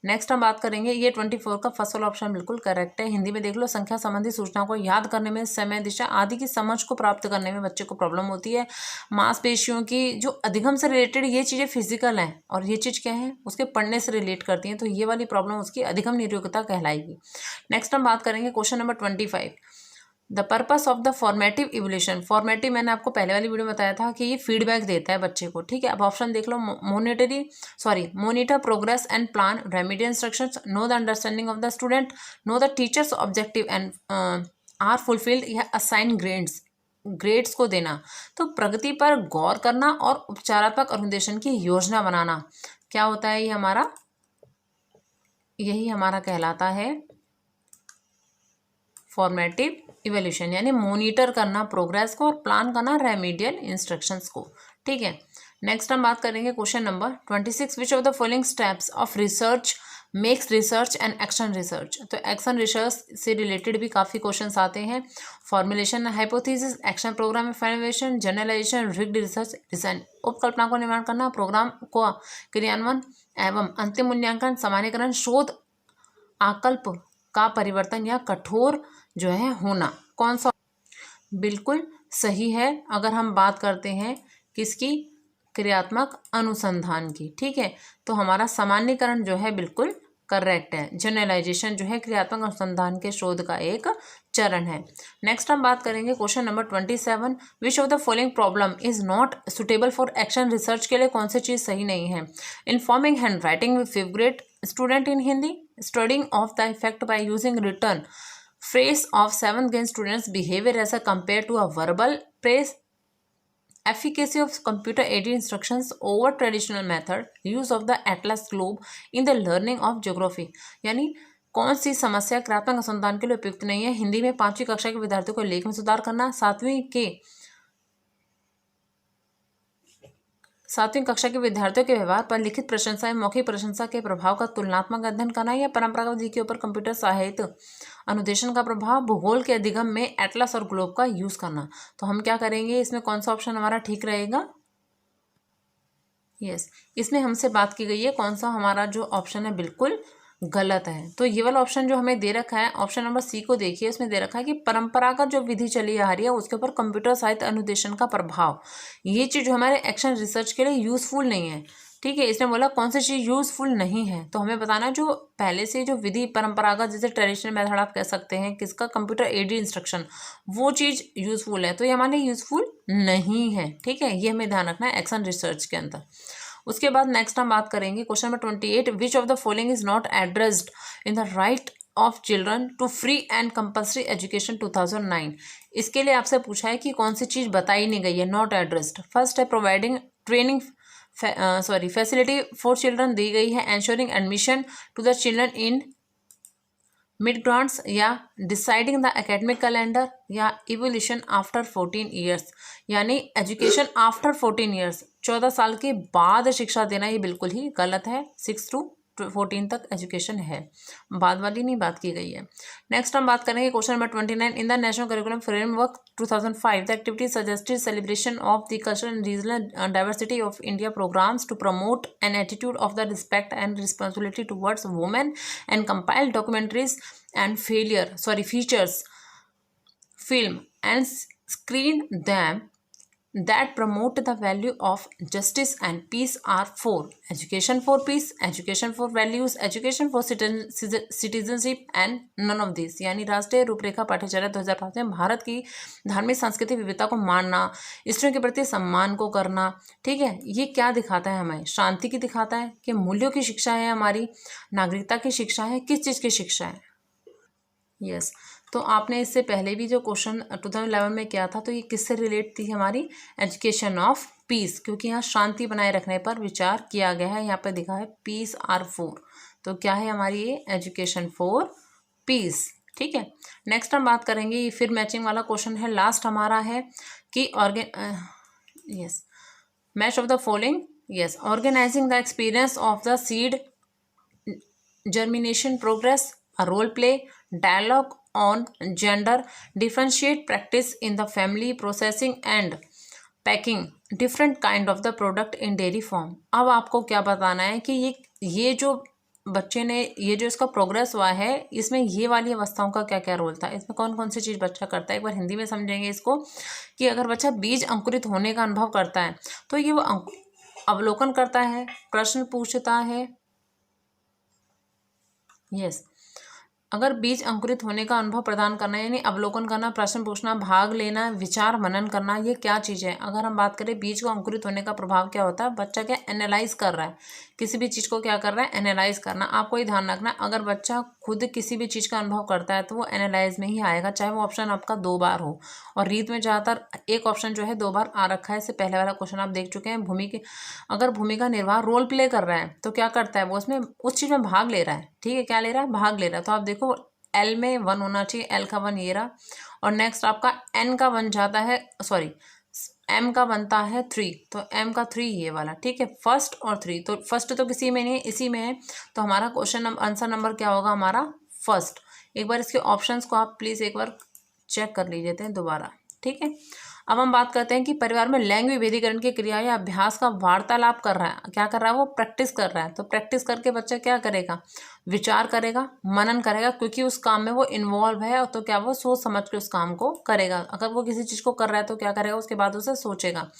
नेक्स्ट हम बात करेंगे, ये 24 का फर्स्ट वाला ऑप्शन बिल्कुल करेक्ट है। हिंदी में देख लो, संख्या संबंधी सूचनाओं को याद करने में, समय, दिशा आदि की समझ को प्राप्त करने में बच्चे को प्रॉब्लम होती है। मांसपेशियों की जो अधिगम से रिलेटेड ये चीज़ें फिजिकल हैं और ये चीज़ क्या है उसके पढ़ने से रिलेट करती हैं, तो ये वाली प्रॉब्लम उसकी अधिगम निरोगता कहलाएगी। नेक्स्ट हम बात करेंगे question number 25, the purpose of the formative evolution. Formative मैंने आपको पहले वाली वीडियो में बताया था कि ये फीडबैक देता है बच्चे को। ठीक है, अब ऑप्शन देख लो, monitor progress and plan, remedial instructions, know the understanding of the student, know the teachers objective and are fulfilled, या असाइन ग्रेड्स को देना। तो प्रगति पर गौर करना और उपचारात्मक अनुदेशन की योजना बनाना, क्या होता है ये हमारा, यही हमारा कहलाता है फॉर्मेटिव इवोल्यूशन, यानी मोनिटर करना प्रोग्रेस को और प्लान करना रेमेडियल इंस्ट्रक्शंस को। ठीक है, नेक्स्ट हम बात करेंगे question number 26, which of the following steps of research makes research and action research. तो एक्शन रिसर्च से रिलेटेड भी काफ़ी क्वेश्चंस आते हैं, formulation hypothesis, action programme evaluation, generalisation, rigid research design. उपकल्पना को निर्माण करना, प्रोग्राम को क्रियान्वयन एवं अंतिम मूल्यांकन, सामान्यकरण, शोध आकल्प का परिवर्तन या कठोर जो है होना। कौन सा बिल्कुल सही है अगर हम बात करते हैं किसकी, क्रियात्मक अनुसंधान की। ठीक है, तो हमारा सामान्यकरण जो है बिल्कुल करेक्ट है। जनरलाइजेशन जो है क्रियात्मक अनुसंधान के शोध का एक चरण है। नेक्स्ट हम बात करेंगे question number 27, which of the following problem is not suitable for action research. के लिए कौन सी चीज़ सही नहीं है, informing hand writing with favourite student in Hindi, studying of the effect by using return phrase of 7th grade students behavior as a compared to a verbal praise, efficacy of computer aided instructions over traditional method, use of the atlas globe in the learning of geography। यानी कौन सी समस्या क्रियात्मक अनुसंधान के लिए उपयुक्त नहीं है। हिंदी में 5वीं कक्षा के विद्यार्थियों को लेख में सुधार करना, 7वीं कक्षा के विद्यार्थियों के व्यवहार पर लिखित प्रशंसा या मौखिक प्रशंसा के प्रभाव का तुलनात्मक अध्ययन करना, या परंपरागत विधि के ऊपर कंप्यूटर साहित्य अनुदेशन का प्रभाव, भूगोल के अधिगम में एटलस और ग्लोब का यूज करना। तो हम क्या करेंगे, इसमें कौन सा ऑप्शन हमारा ठीक रहेगा, यस इसमें हमसे बात की गई है कौन सा हमारा जो ऑप्शन है बिल्कुल गलत है। तो ये वाला ऑप्शन जो हमें दे रखा है, ऑप्शन नंबर सी को देखिए, इसमें दे रखा है कि परंपरागत जो विधि चली आ रही है उसके ऊपर कंप्यूटर साहित्य अनुदेशन का प्रभाव, ये चीज़ जो हमारे एक्शन रिसर्च के लिए यूजफुल नहीं है। ठीक है, इसने बोला कौन सी चीज़ यूजफुल नहीं है, तो हमें बताना जो पहले से जो विधि परंपरागत जैसे ट्रेडिशनल मेथड आप कह सकते हैं, किसका कंप्यूटर एडेड इंस्ट्रक्शन, वो चीज़ यूजफुल है, तो ये हमारे लिए यूजफुल नहीं है। ठीक है, ये हमें ध्यान रखना है एक्शन रिसर्च के अंदर। उसके बाद नेक्स्ट हम बात करेंगे question number 28, which of the following is not addressed in the right of children to free and compulsory education 2009। इसके लिए आपसे पूछा है कि कौन सी चीज़ बताई नहीं गई है, नॉट एड्रेस्ड। फर्स्ट है providing training facility for children दी गई है, ensuring admission to the children in mid grants, या डिसाइडिंग द एकेडमिक कैलेंडर, या इवोल्यूशन आफ्टर 14 ईयर्स, यानी एजुकेशन आफ्टर 14 ईयर्स, 14 साल के बाद शिक्षा देना, ये बिल्कुल ही गलत है। 6 to 14 तक एजुकेशन है, बाद वाली नहीं बात की गई है। नेक्स्ट हम बात करेंगे question number 29। In the national curriculum framework 2005 the activity suggested celebration of the cultural and regional diversity of India programs to promote an attitude of the respect and responsibility towards women and compiled documentaries and features film and screen them that promote the value of justice and peace are 4: education for peace, education for values, education for citizenship and none of these। यानी राष्ट्रीय रूपरेखा पाठ्यचर्या 2005 में भारत की धार्मिक सांस्कृतिक विविधता को मानना, स्त्रियों के प्रति सम्मान को करना, ठीक है, ये क्या दिखाता है हमें? शांति की दिखाता है कि मूल्यों की शिक्षा है, हमारी नागरिकता की शिक्षा है, किस चीज़ की शिक्षा है? यस तो आपने इससे पहले भी जो क्वेश्चन 2011 में किया था तो ये किससे रिलेट थी? हमारी एजुकेशन ऑफ पीस, क्योंकि यहाँ शांति बनाए रखने पर विचार किया गया है। यहाँ पे दिखा है पीस आर 4, तो क्या है हमारी ये एजुकेशन फॉर पीस। ठीक है, नेक्स्ट हम बात करेंगे, ये फिर मैचिंग वाला क्वेश्चन है, लास्ट हमारा है कि yes match of the following. Yes, organizing the experience of the seed germination progress, a role play, dialogue on gender, differentiate practice in the family, processing and packing different kind of the product in dairy farm। अब आपको क्या बताना है कि ये जो बच्चे ने ये जो इसका प्रोग्रेस हुआ है, इसमें ये वाली अवस्थाओं का क्या क्या रोल था, इसमें कौन कौन सी चीज़ बच्चा करता है। एक बार हिंदी में समझेंगे इसको कि अगर बच्चा बीज अंकुरित होने का अनुभव करता है तो ये वो अवलोकन करता है, प्रश्न पूछता है। यस अगर बीज अंकुरित होने का अनुभव प्रदान करना यानी अवलोकन करना, प्रश्न पूछना, भाग लेना, विचार मनन करना, ये क्या चीज़ है? अगर हम बात करें बीज को अंकुरित होने का प्रभाव क्या होता है, बच्चा क्या एनालाइज कर रहा है, किसी भी चीज़ को क्या कर रहा है, एनालाइज करना। आपको ये ध्यान रखना, अगर बच्चा खुद किसी भी चीज़ का अनुभव करता है तो वो एनालाइज में ही आएगा, चाहे वो ऑप्शन आपका 2 बार हो। और रीत में ज़्यादातर एक ऑप्शन जो है 2 बार आ रखा है। इससे पहले वाला क्वेश्चन आप देख चुके हैं। अगर भूमिका निर्वाह रोल प्ले कर रहा है तो क्या करता है, वो उसमें उस चीज़ में भाग ले रहा है। ठीक है, क्या ले रहा है, भाग ले रहा है। तो आप देखो एल में 1 होना चाहिए, एल का 1 ये रहा। और नेक्स्ट आपका एन का बन जाता है, सॉरी एम का बनता है 3, तो एम का 3 ये वाला। ठीक है, फर्स्ट और 3, तो फर्स्ट तो किसी में नहीं है, इसी में है, तो हमारा क्वेश्चन आंसर नंबर क्या होगा हमारा फर्स्ट। एक बार इसके ऑप्शंस को आप प्लीज़ एक बार चेक कर लीजिए दोबारा। ठीक है, अब हम बात करते हैं कि परिवार में लैंगिक विभेदीकरण की क्रिया या अभ्यास का वार्तालाप कर रहा है, क्या कर रहा है, वो प्रैक्टिस कर रहा है। तो प्रैक्टिस करके बच्चा क्या करेगा, विचार करेगा, मनन करेगा, क्योंकि उस काम में वो इन्वॉल्व है, तो क्या वो सोच समझ के उस काम को करेगा। अगर वो किसी चीज़ को कर रहा है तो क्या करेगा, उसके बाद उसे सोचेगा।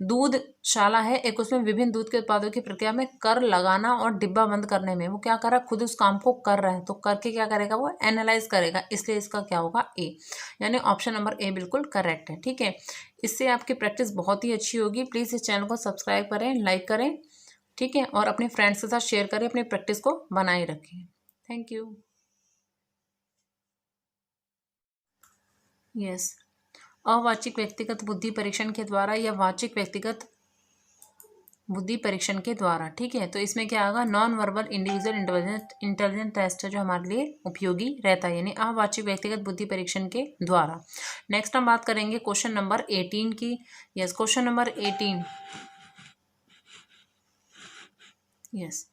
दूधशाला है एक, उसमें विभिन्न दूध के उत्पादों की प्रक्रिया में कर लगाना और डिब्बा बंद करने में वो क्या कर रहा है, खुद उस काम को कर रहा है, तो करके क्या करेगा, वो एनालाइज करेगा। इसलिए इसका क्या होगा, ए, यानी ऑप्शन नंबर ए बिल्कुल करेक्ट है। ठीक है, इससे आपकी प्रैक्टिस बहुत ही अच्छी होगी। प्लीज़ इस चैनल को सब्सक्राइब करें, लाइक करें, ठीक है, और अपने फ्रेंड्स के साथ शेयर करें, अपनी प्रैक्टिस को बनाए रखें। Thank you. यस, अवाचिक व्यक्तिगत बुद्धि परीक्षण के द्वारा या वाचिक व्यक्तिगत बुद्धि परीक्षण के द्वारा। ठीक है, तो इसमें क्या होगा, non verbal individual intelligence test है जो हमारे लिए उपयोगी रहता है, यानी अवाचिक व्यक्तिगत बुद्धि परीक्षण के द्वारा। नेक्स्ट हम बात करेंगे क्वेश्चन नंबर 18 की। Yes, question number 18। Yes,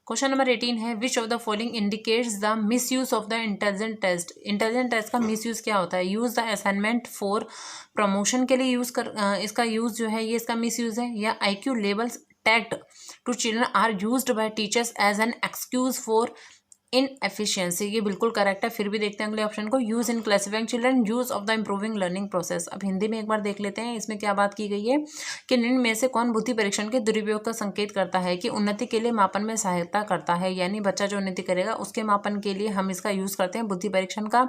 question number 18 है, which of the following indicates the misuse of the intelligent test. Intelligent test का मिस यूज क्या होता है, use the assignment for promotion के लिए यूज कर, इसका यूज जो है ये इसका मिस यूज है, या IQ levels tagged to children are used by teachers as an excuse for inefficiency. ये बिल्कुल करेक्ट है। फिर भी देखते हैं अगले ऑप्शन को, use in classifying children, use of the improving learning process. अब हिंदी में एक बार देख लेते हैं, इसमें क्या बात की गई है कि निम्न में से कौन बुद्धि परीक्षण के दुरुपयोग का संकेत करता है कि उन्नति के लिए मापन में सहायता करता है, यानी बच्चा जो उन्नति करेगा उसके मापन के लिए हम इसका यूज करते हैं बुद्धि परीक्षण का।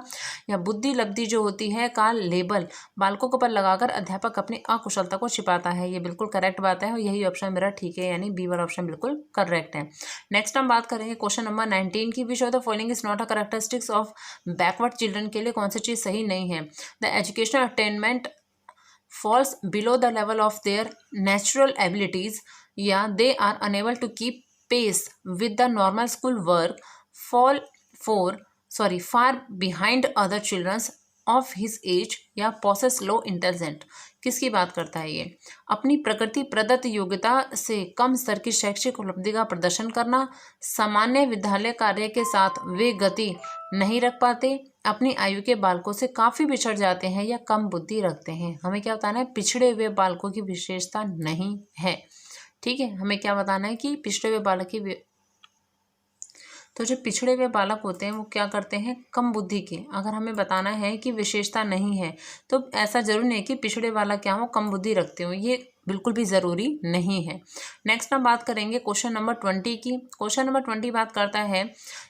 या बुद्धि लब्धि जो होती है का लेबल बालकों के ऊपर लगाकर अध्यापक अपनी अकुशलता को छिपाता है। ये बिल्कुल करेक्ट बात है और यही ऑप्शन मेरा ठीक है, यानी बी वाला ऑप्शन बिल्कुल करेक्ट है। नेक्स्ट हम बात करेंगे क्वेश्चन नंबर 19 की, which of the following is not a characteristics of backward children के लिए कौन सी चीज़ सही नहीं है? The educational attainment falls below the level of their natural abilities, या they are unable to keep pace with the normal school work, fall far behind other childrens of his age, या पोसेस लो इंटेलिजेंट। किसकी बात करता है ये? अपनी प्रकृति प्रदत्त योग्यता से कम स्तर की शैक्षिक उपलब्धि का प्रदर्शन करना, सामान्य विद्यालय कार्य के साथ वे गति नहीं रख पाते, अपनी आयु के बालकों से काफ़ी पिछड़ जाते हैं या कम बुद्धि रखते हैं। हमें क्या बताना है? पिछड़े हुए बालकों की विशेषता नहीं है। ठीक है, हमें क्या बताना है कि पिछड़े हुए बालक की, तो जो पिछड़े हुए बालक होते हैं वो क्या करते हैं? कम बुद्धि के। अगर हमें बताना है कि विशेषता नहीं है तो ऐसा जरूर नहीं है कि पिछड़े वाला क्या हो, कम बुद्धि रखते हो, ये बिल्कुल भी ज़रूरी नहीं है। नेक्स्ट हम बात करेंगे क्वेश्चन नंबर 20 की। क्वेश्चन नंबर 20 बात करता है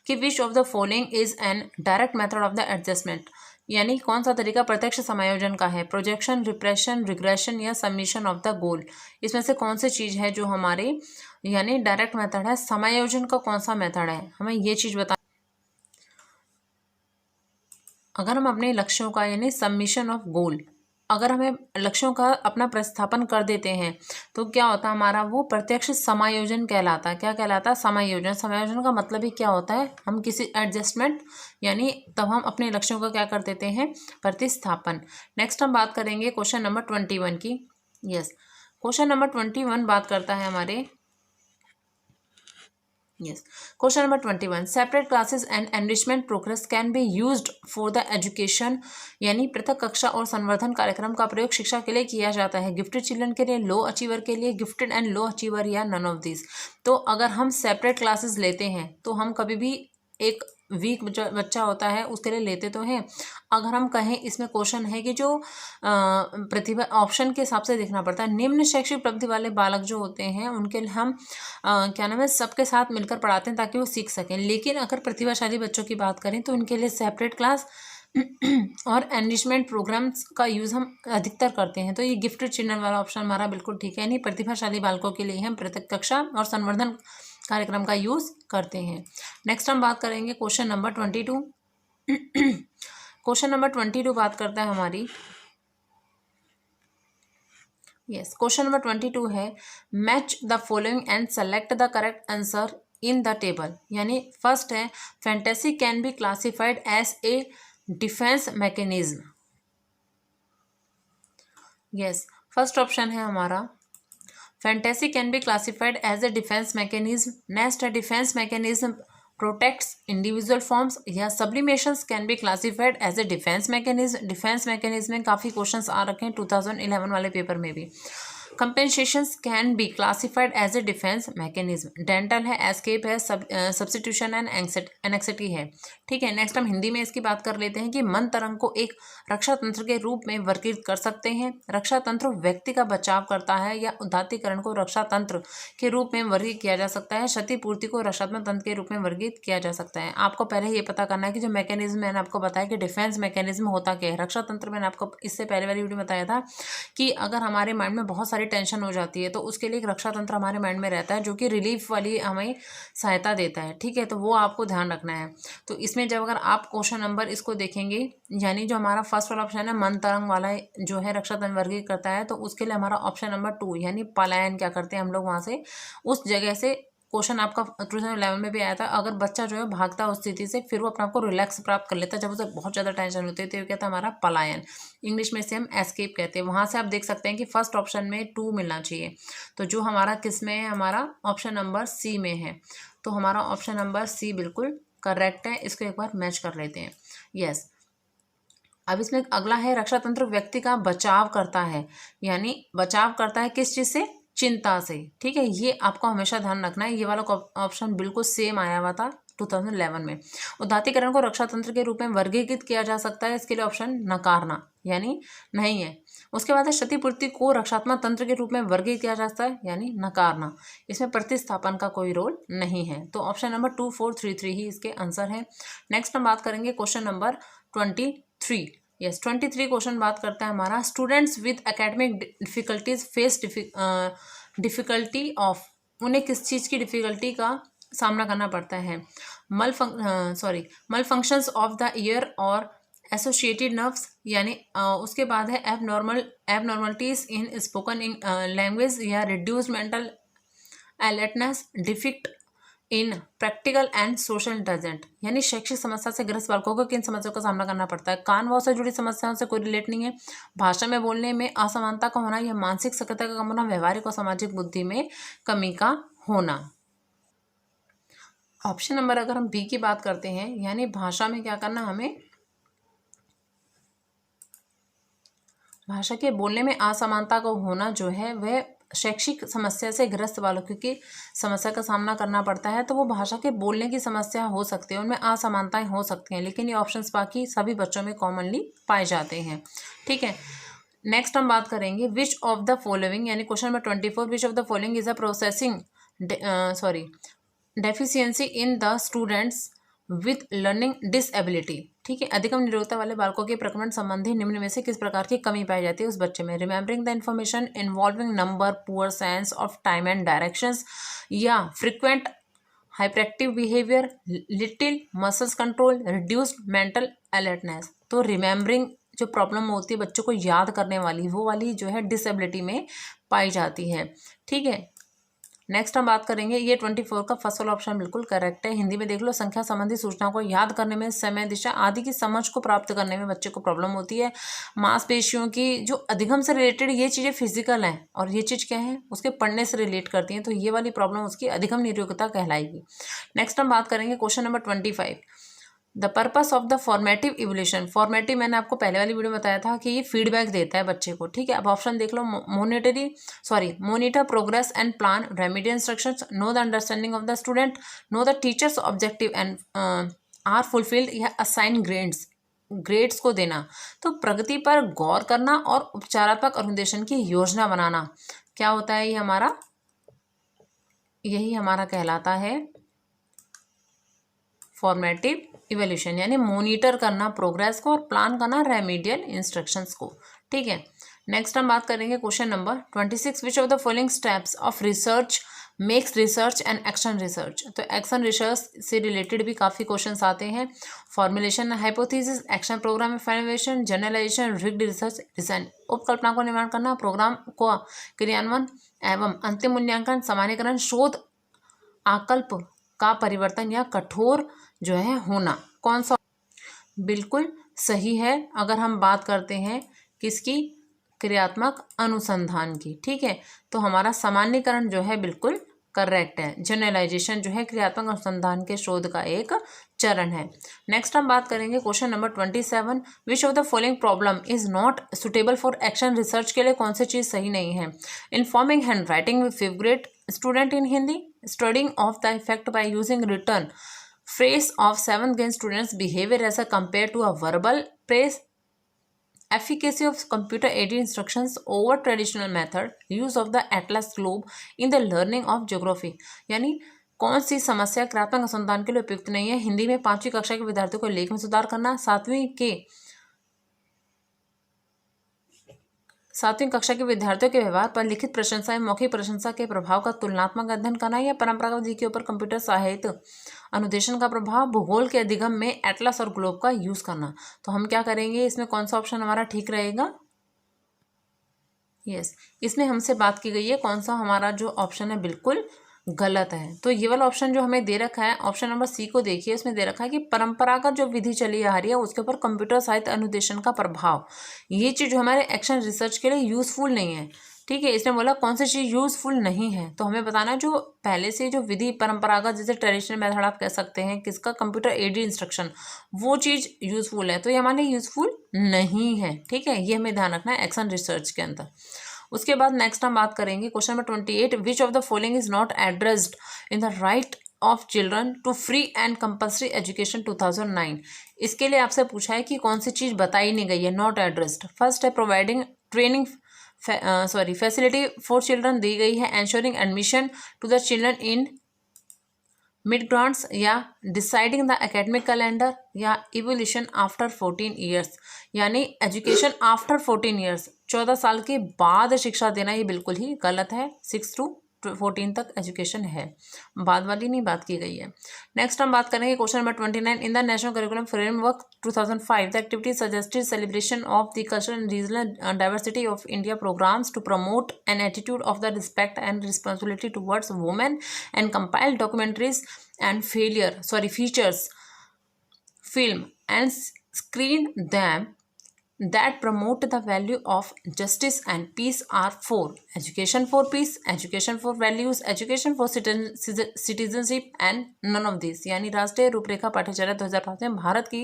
कि विच of the following is an direct method of the adjustment, यानी कौन सा तरीका प्रत्यक्ष समायोजन का है? प्रोजेक्शन, रिप्रेशन, रिग्रेशन या सबमिशन ऑफ द गोल। इसमें से कौन सी चीज़ है जो हमारे यानी डायरेक्ट मेथड है? समायोजन का कौन सा मेथड है? हमें ये चीज़ बता। अगर हम अपने लक्ष्यों का यानी सबमिशन ऑफ गोल, अगर हमें लक्ष्यों का अपना प्रतिस्थापन कर देते हैं तो क्या होता है हमारा? वो प्रत्यक्ष समायोजन कहलाता है। क्या कहलाता है? समायोजन। समायोजन का मतलब ही क्या होता है? हम किसी एडजस्टमेंट यानी तब हम अपने लक्ष्यों का क्या कर देते हैं? प्रतिस्थापन। नेक्स्ट हम बात करेंगे क्वेश्चन नंबर 21 की। यस, क्वेश्चन नंबर 21 बात करता है हमारे Yes. Question number 21. Separate classes and enrichment programs can be used for the education, यानी पृथक कक्षा और संवर्धन कार्यक्रम का प्रयोग शिक्षा के लिए किया जाता है। गिफ्टेड चिल्ड्रन के लिए, लो अचीवर के लिए, गिफ्टेड एंड लो अचीवर, या नन ऑफ दिस। तो अगर हम सेपरेट क्लासेस लेते हैं तो हम कभी भी एक वीक बच्चा होता है उसके लिए लेते तो हैं। अगर हम कहें इसमें क्वेश्चन है कि जो प्रतिभा ऑप्शन के हिसाब से देखना पड़ता है। निम्न शैक्षिक उपलब्धि वाले बालक जो होते हैं उनके लिए हम क्या नाम है सबके साथ मिलकर पढ़ाते हैं ताकि वो सीख सकें। लेकिन अगर प्रतिभाशाली बच्चों की बात करें तो उनके लिए सेपरेट क्लास और एनरिचमेंट प्रोग्राम्स का यूज़ हम अधिकतर करते हैं। तो ये गिफ्टेड चिल्ड्रन वाला ऑप्शन हमारा बिल्कुल ठीक है। नहीं, प्रतिभाशाली बालकों के लिए हम पृथक कक्षा और संवर्धन कार्यक्रम का यूज़ करते हैं। नेक्स्ट हम बात करेंगे क्वेश्चन नंबर 22। क्वेश्चन नंबर 22 बात करता है हमारी क्वेश्चन नंबर 22 है match the following and select the correct answer in the table. यानी फर्स्ट है fantasy can be classified as a defence mechanism. First option है हमारा fantasy can be classified as a defence mechanism. Next है defence mechanism protects individual forms, या sublimations can be classified as a defence mechanism. Defence mechanism में काफ़ी questions आ रखे हैं 2011 वाले paper में भी। Compensations can be classified as a defence mechanism. Denial है, एस्केप है, सब्स्टिट्यूशन एंड एनेक्सिटी है। ठीक है, नेक्स्ट हम हिंदी में इसकी बात कर लेते हैं कि मन तरंग को एक रक्षा तंत्र के रूप में वर्गीकृत कर सकते हैं। रक्षा तंत्र व्यक्ति का बचाव करता है, या उदात्तीकरण को रक्षा तंत्र के रूप में वर्गीकृत किया जा सकता है। क्षतिपूर्ति को रक्षात्मक तंत्र के रूप में वर्गीकृत किया जा सकता है। आपको पहले ये पता करना है कि जो मैकेनिज्म मैंने आपको बताया कि डिफेंस मैकेनिज्म होता क्या है। रक्षा तंत्र मैंने आपको इससे पहले वाली वीडियो में बताया था कि अगर हमारे माइंड में बहुत सारी टेंशन हो जाती है तो उसके लिए एक रक्षा तंत्र हमारे माइंड में रहता है जो कि रिलीफ वाली हमें सहायता देता है। ठीक है, तो वो आपको ध्यान रखना है। तो इसमें जब अगर आप क्वेश्चन नंबर इसको देखेंगे, यानी जो हमारा फर्स्ट वाला ऑप्शन है मन तरंग वाला जो है रक्षा तंत्र वर्गीकृत करता है, तो उसके लिए हमारा ऑप्शन नंबर 2 यानी पलायन क्या करते हैं हम लोग वहाँ से उस जगह से। क्वेश्चन आपका 2011 में भी आया था, अगर बच्चा जो है भागता उस स्थिति से फिर वो अपने आप को रिलैक्स प्राप्त कर लेता है जब उसे बहुत ज़्यादा टेंशन होती है, तो ये कहता है हमारा पलायन। इंग्लिश में से हम एस्केप कहते हैं। वहाँ से आप देख सकते हैं कि फर्स्ट ऑप्शन में 2 मिलना चाहिए, तो जो हमारा किस में है, हमारा ऑप्शन नंबर सी में है। तो हमारा ऑप्शन नंबर सी बिल्कुल करेक्ट है। इसको एक बार मैच कर लेते हैं। यस, अब इसमें अगला है रक्षा तंत्र व्यक्ति का बचाव करता है, यानी बचाव करता है किस चीज़ से? चिंता से। ठीक है, ये आपको हमेशा ध्यान रखना है। ये वाला ऑप्शन बिल्कुल सेम आया हुआ था 2011 में। उदात्तीकरण को रक्षा तंत्र के रूप में वर्गीकृत किया जा सकता है, इसके लिए ऑप्शन नकारना यानी नहीं है। उसके बाद है क्षतिपूर्ति को रक्षात्मक तंत्र के रूप में वर्गीकृत किया जा सकता है, यानी नकारना। इसमें प्रतिस्थापन का कोई रोल नहीं है, तो ऑप्शन नंबर 2, 4, 3, 3 ही इसके आंसर है। नेक्स्ट हम बात करेंगे क्वेश्चन नंबर 23। 23 क्वेश्चन बात करता है हमारा students with academic difficulties face difficulty of. उन्हें किस चीज़ की डिफिकल्टी का सामना करना पड़ता है। मल फंक्शंस ऑफ द ईयर और एसोसिएटेड नर्व्स, यानी उसके बाद है एबनॉर्मलिटीज इन स्पोकन लैंग्वेज या reduced mental alertness, deficit in practical and social intelligent, यानी शैक्षिक समस्या से ग्रस्त बालकों को किन समस्याओं का सामना करना पड़ता है। कान भाव से जुड़ी समस्याओं से कोई रिलेट नहीं है। भाषा में बोलने में असमानता का होना या मानसिक सक्रियता का कम होना, व्यवहारिक और सामाजिक बुद्धि में कमी का होना। ऑप्शन नंबर अगर हम बी की बात करते हैं, यानी भाषा में क्या करना, हमें भाषा के बोलने में असमानता का होना जो है वह शैक्षिक समस्या से ग्रस्त बालकों की समस्या का सामना करना पड़ता है। तो वो भाषा के बोलने की समस्या हो सकती है, उनमें असमानताएं हो सकती हैं, लेकिन ये ऑप्शंस बाकी सभी बच्चों में कॉमनली पाए जाते हैं। ठीक है, नेक्स्ट हम बात करेंगे विच ऑफ द फॉलोइंग, यानी question number 24, which of the following is a processing deficiency in the students with learning disability. ठीक है, अधिकतम निरोगता वाले बालकों के प्रकरण संबंधी निम्न में से किस प्रकार की कमी पाई जाती है उस बच्चे में। Remembering the information, involving number, poor sense of time and directions, या frequent hyperactive behaviour, little muscles control, reduced mental alertness. तो रिमेंबरिंग जो प्रॉब्लम होती है बच्चों को याद करने वाली, वो वाली जो है डिसेबिलिटी में पाई जाती है। ठीक है, नेक्स्ट हम बात करेंगे, ये 24 का फर्स्ट वाला ऑप्शन बिल्कुल करेक्ट है। हिंदी में देख लो, संख्या संबंधी सूचनाओं को याद करने में, समय, दिशा आदि की समझ को प्राप्त करने में बच्चे को प्रॉब्लम होती है। मांसपेशियों की जो अधिगम से रिलेटेड ये चीज़ें फिजिकल हैं और ये चीज़ क्या है, उसके पढ़ने से रिलेट करती हैं, तो ये वाली प्रॉब्लम उसकी अधिगम निरोगता कहलाएगी। नेक्स्ट हम बात करेंगे question number 25, the purpose of the formative evolution. Formative मैंने आपको पहले वाली वीडियो में बताया था कि ये फीडबैक देता है बच्चे को। ठीक है, अब ऑप्शन देख लो, monitor progress and plan, remedy instructions, know the understanding of the student, know the teachers objective and are fulfilled, या असाइन ग्रेड्स को देना। तो प्रगति पर गौर करना और उपचारात्मक अनुदेशन की योजना बनाना, क्या होता है ये हमारा, यही हमारा कहलाता है फॉर्मेटिव इवोल्यूशन, यानी मोनिटर करना प्रोग्रेस को और प्लान करना रेमेडियल इंस्ट्रक्शंस को। ठीक है, नेक्स्ट हम बात करेंगे question number 26, which of the following steps of research makes research and action research. तो एक्शन रिसर्च से रिलेटेड भी काफ़ी क्वेश्चंस आते हैं। Formulation hypothesis, action programme evaluation, generalisation, rigid research design. उपकल्पना को निर्माण करना, प्रोग्राम को क्रियान्वयन एवं अंतिम मूल्यांकन, सामान्यकरण, शोध आकल्प का परिवर्तन या कठोर जो है होना। कौन सा बिल्कुल सही है अगर हम बात करते हैं किसकी, क्रियात्मक अनुसंधान की। ठीक है, तो हमारा सामान्यकरण जो है बिल्कुल करेक्ट है। जनरलाइजेशन जो है क्रियात्मक अनुसंधान के शोध का एक चरण है। नेक्स्ट हम बात करेंगे question number 27, which of the following problem is not suitable for action research. के लिए कौन सी चीज़ सही नहीं है। Informing hand writing with favourite student in Hindi, studying of the effect by using return phrase of 7th grade students behavior as a compared to a verbal praise, efficacy of computer aided instructions over traditional method, use of the atlas globe in the learning of geography। यानी कौन सी समस्या क्रियात्मक अनुसंधान के लिए उपयुक्त नहीं है। हिंदी में 5वीं कक्षा के विद्यार्थियों को लेख में सुधार करना, 7वीं कक्षा के विद्यार्थियों के व्यवहार पर लिखित प्रशंसा एवं मौखिक प्रशंसा के प्रभाव का तुलनात्मक अध्ययन करना, या परंपरागत विधि के ऊपर कंप्यूटर साहित्य अनुदेशन का प्रभाव, भूगोल के अधिगम में एटलस और ग्लोब का यूज करना। तो हम क्या करेंगे, इसमें कौन सा ऑप्शन हमारा ठीक रहेगा। यस, इसमें हमसे बात की गई है कौन सा हमारा जो ऑप्शन है बिल्कुल गलत है। तो ये वाला ऑप्शन जो हमें दे रखा है, ऑप्शन नंबर सी को देखिए, इसमें दे रखा है कि परंपरागत जो विधि चली आ रही है उसके ऊपर कंप्यूटर साहित्य अनुदेशन का प्रभाव, ये चीज़ जो हमारे एक्शन रिसर्च के लिए यूजफुल नहीं है। ठीक है, इसने बोला कौन सी चीज़ यूजफुल नहीं है, तो हमें बताना है जो पहले से जो विधि परंपरागत जैसे ट्रेडिशनल मेथड आप कह सकते हैं, किसका कंप्यूटर एडेड इंस्ट्रक्शन, वो चीज़ यूजफुल है, तो ये हमारे यूजफुल नहीं है। ठीक है, ये हमें ध्यान रखना है एक्शन रिसर्च के अंदर। उसके बाद नेक्स्ट हम बात करेंगे question number 28, which of the following is not addressed in the right of children to free and compulsory education 2009। इसके लिए आपसे पूछा है कि कौन सी चीज़ बताई नहीं गई है नॉट एड्रेस्ड। फर्स्ट है providing training facility for children दी गई है, ensuring admission to the children in mid grants, या डिसाइडिंग द एकेडमिक कैलेंडर, या इवोल्यूशन आफ्टर 14 ईयर्स। यानी एजुकेशन आफ्टर 14 ईयर्स, 14 साल के बाद शिक्षा देना, ये बिल्कुल ही गलत है। 6 to 14 तक एजुकेशन है, बाद वाली नहीं बात की गई है। नेक्स्ट हम बात करेंगे question number 29। In the national curriculum framework 2005 the activity suggested celebration of the cultural and regional diversity of India programs to promote an attitude of the respect and responsibility towards women and compiled documentaries and features film and screen them that promote the value of justice and peace are 4: education for peace, education for values, education for citizenship and none of these। यानी राष्ट्रीय रूपरेखा पाठ्यचर्या 2005 में भारत की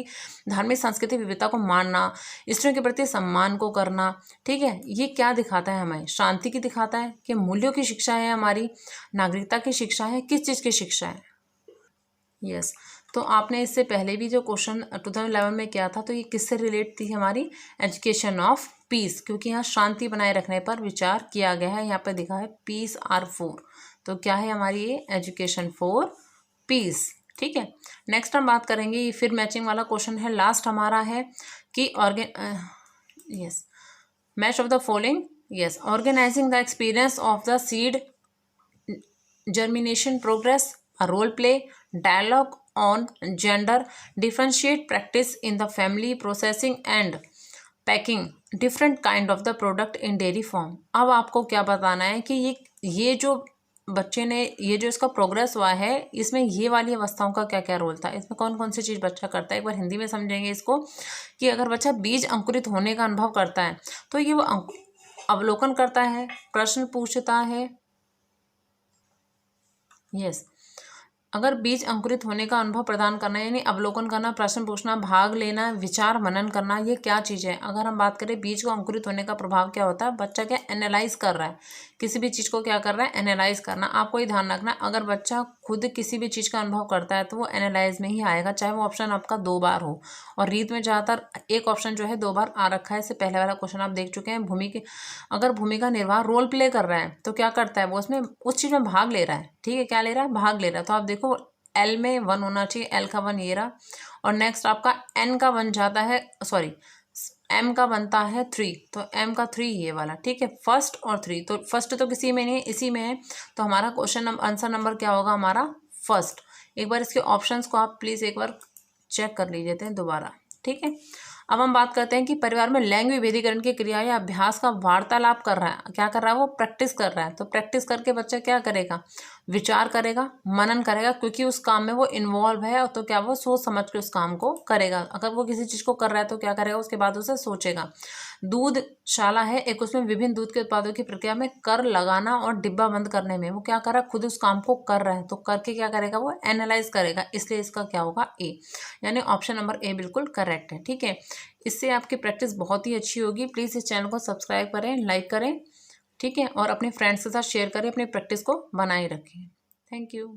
धार्मिक सांस्कृतिक विविधता को मानना, स्त्रियों के प्रति सम्मान को करना, ठीक है, ये क्या दिखाता है हमें? शांति की दिखाता है कि मूल्यों की शिक्षा है, हमारी नागरिकता की शिक्षा है, किस चीज़ की शिक्षा है? यस तो आपने इससे पहले भी जो क्वेश्चन 2011 में किया था तो ये किससे रिलेट थी? हमारी एजुकेशन ऑफ पीस, क्योंकि यहाँ शांति बनाए रखने पर विचार किया गया है। यहाँ पे दिखा है पीस आर 4, तो क्या है हमारी ये? Education for piece. ठीक है, नेक्स्ट हम बात करेंगे, ये फिर मैचिंग वाला क्वेश्चन है, लास्ट हमारा है कि match of the following. Yes, organizing the experience of the seed germination progress, a role play, dialogue on gender, differentiate practice in the family, processing and packing different kind of the product in dairy farm। अब आपको क्या बताना है कि ये जो बच्चे ने ये जो इसका प्रोग्रेस हुआ है इसमें ये वाली अवस्थाओं का क्या क्या रोल था, इसमें कौन कौन सी चीज़ बच्चा करता है। एक बार हिंदी में समझेंगे इसको कि अगर बच्चा बीज अंकुरित होने का अनुभव करता है तो ये वो अवलोकन करता है, प्रश्न पूछता है। यस अगर बीज अंकुरित होने का अनुभव प्रदान करना यानी अवलोकन करना, प्रश्न पूछना, भाग लेना, विचार मनन करना, ये क्या चीज़ है? अगर हम बात करें बीज को अंकुरित होने का प्रभाव क्या होता है, बच्चा क्या एनालाइज कर रहा है, किसी भी चीज़ को क्या कर रहा है? एनालाइज करना। आपको ये ध्यान रखना, अगर बच्चा खुद किसी भी चीज़ का अनुभव करता है तो वो एनालाइज में ही आएगा, चाहे वो ऑप्शन आपका 2 बार हो। और रीत में ज़्यादातर एक ऑप्शन जो है 2 बार आ रखा है। इससे पहले वाला क्वेश्चन आप देख चुके हैं। अगर भूमिका निर्वाह रोल प्ले कर रहा है तो क्या करता है वो? उसमें उस चीज़ में भाग ले रहा है। ठीक है, क्या ले रहा है? भाग ले रहा है। तो आप देखो एल में 1 होना चाहिए, एल का 1 ये रहा। और नेक्स्ट आपका एन का बन जाता है, सॉरी एम का बनता है 3, तो एम का 3 ये वाला। ठीक है, फर्स्ट और 3, तो फर्स्ट तो किसी में नहीं है, इसी में है, तो हमारा क्वेश्चन आंसर नंबर क्या होगा? हमारा फर्स्ट। एक बार इसके ऑप्शंस को आप प्लीज़ एक बार चेक कर लीजिए दोबारा। ठीक है, अब हम बात करते हैं कि परिवार में लैंग विभेदीकरण की क्रिया या अभ्यास का वार्तालाप कर रहा है। क्या कर रहा है वो? प्रैक्टिस कर रहा है। तो प्रैक्टिस करके बच्चा क्या करेगा? विचार करेगा, मनन करेगा, क्योंकि उस काम में वो इन्वॉल्व है, तो क्या वो सोच समझ के उस काम को करेगा। अगर वो किसी चीज़ को कर रहा है तो क्या करेगा? उसके बाद उसे सोचेगा। दूधशाला है एक, उसमें विभिन्न दूध के उत्पादों की प्रक्रिया में कर लगाना और डिब्बा बंद करने में वो क्या कर रहा है? खुद उस काम को कर रहा है, तो करके क्या करेगा? वो एनालाइज करेगा। इसलिए इसका क्या होगा? ए, यानी ऑप्शन नंबर ए बिल्कुल करेक्ट है। ठीक है, इससे आपकी प्रैक्टिस बहुत ही अच्छी होगी। प्लीज़ इस चैनल को सब्सक्राइब करें, लाइक करें, ठीक है, और अपने फ्रेंड्स के साथ शेयर करें, अपनी प्रैक्टिस को बनाए रखें। Thank you.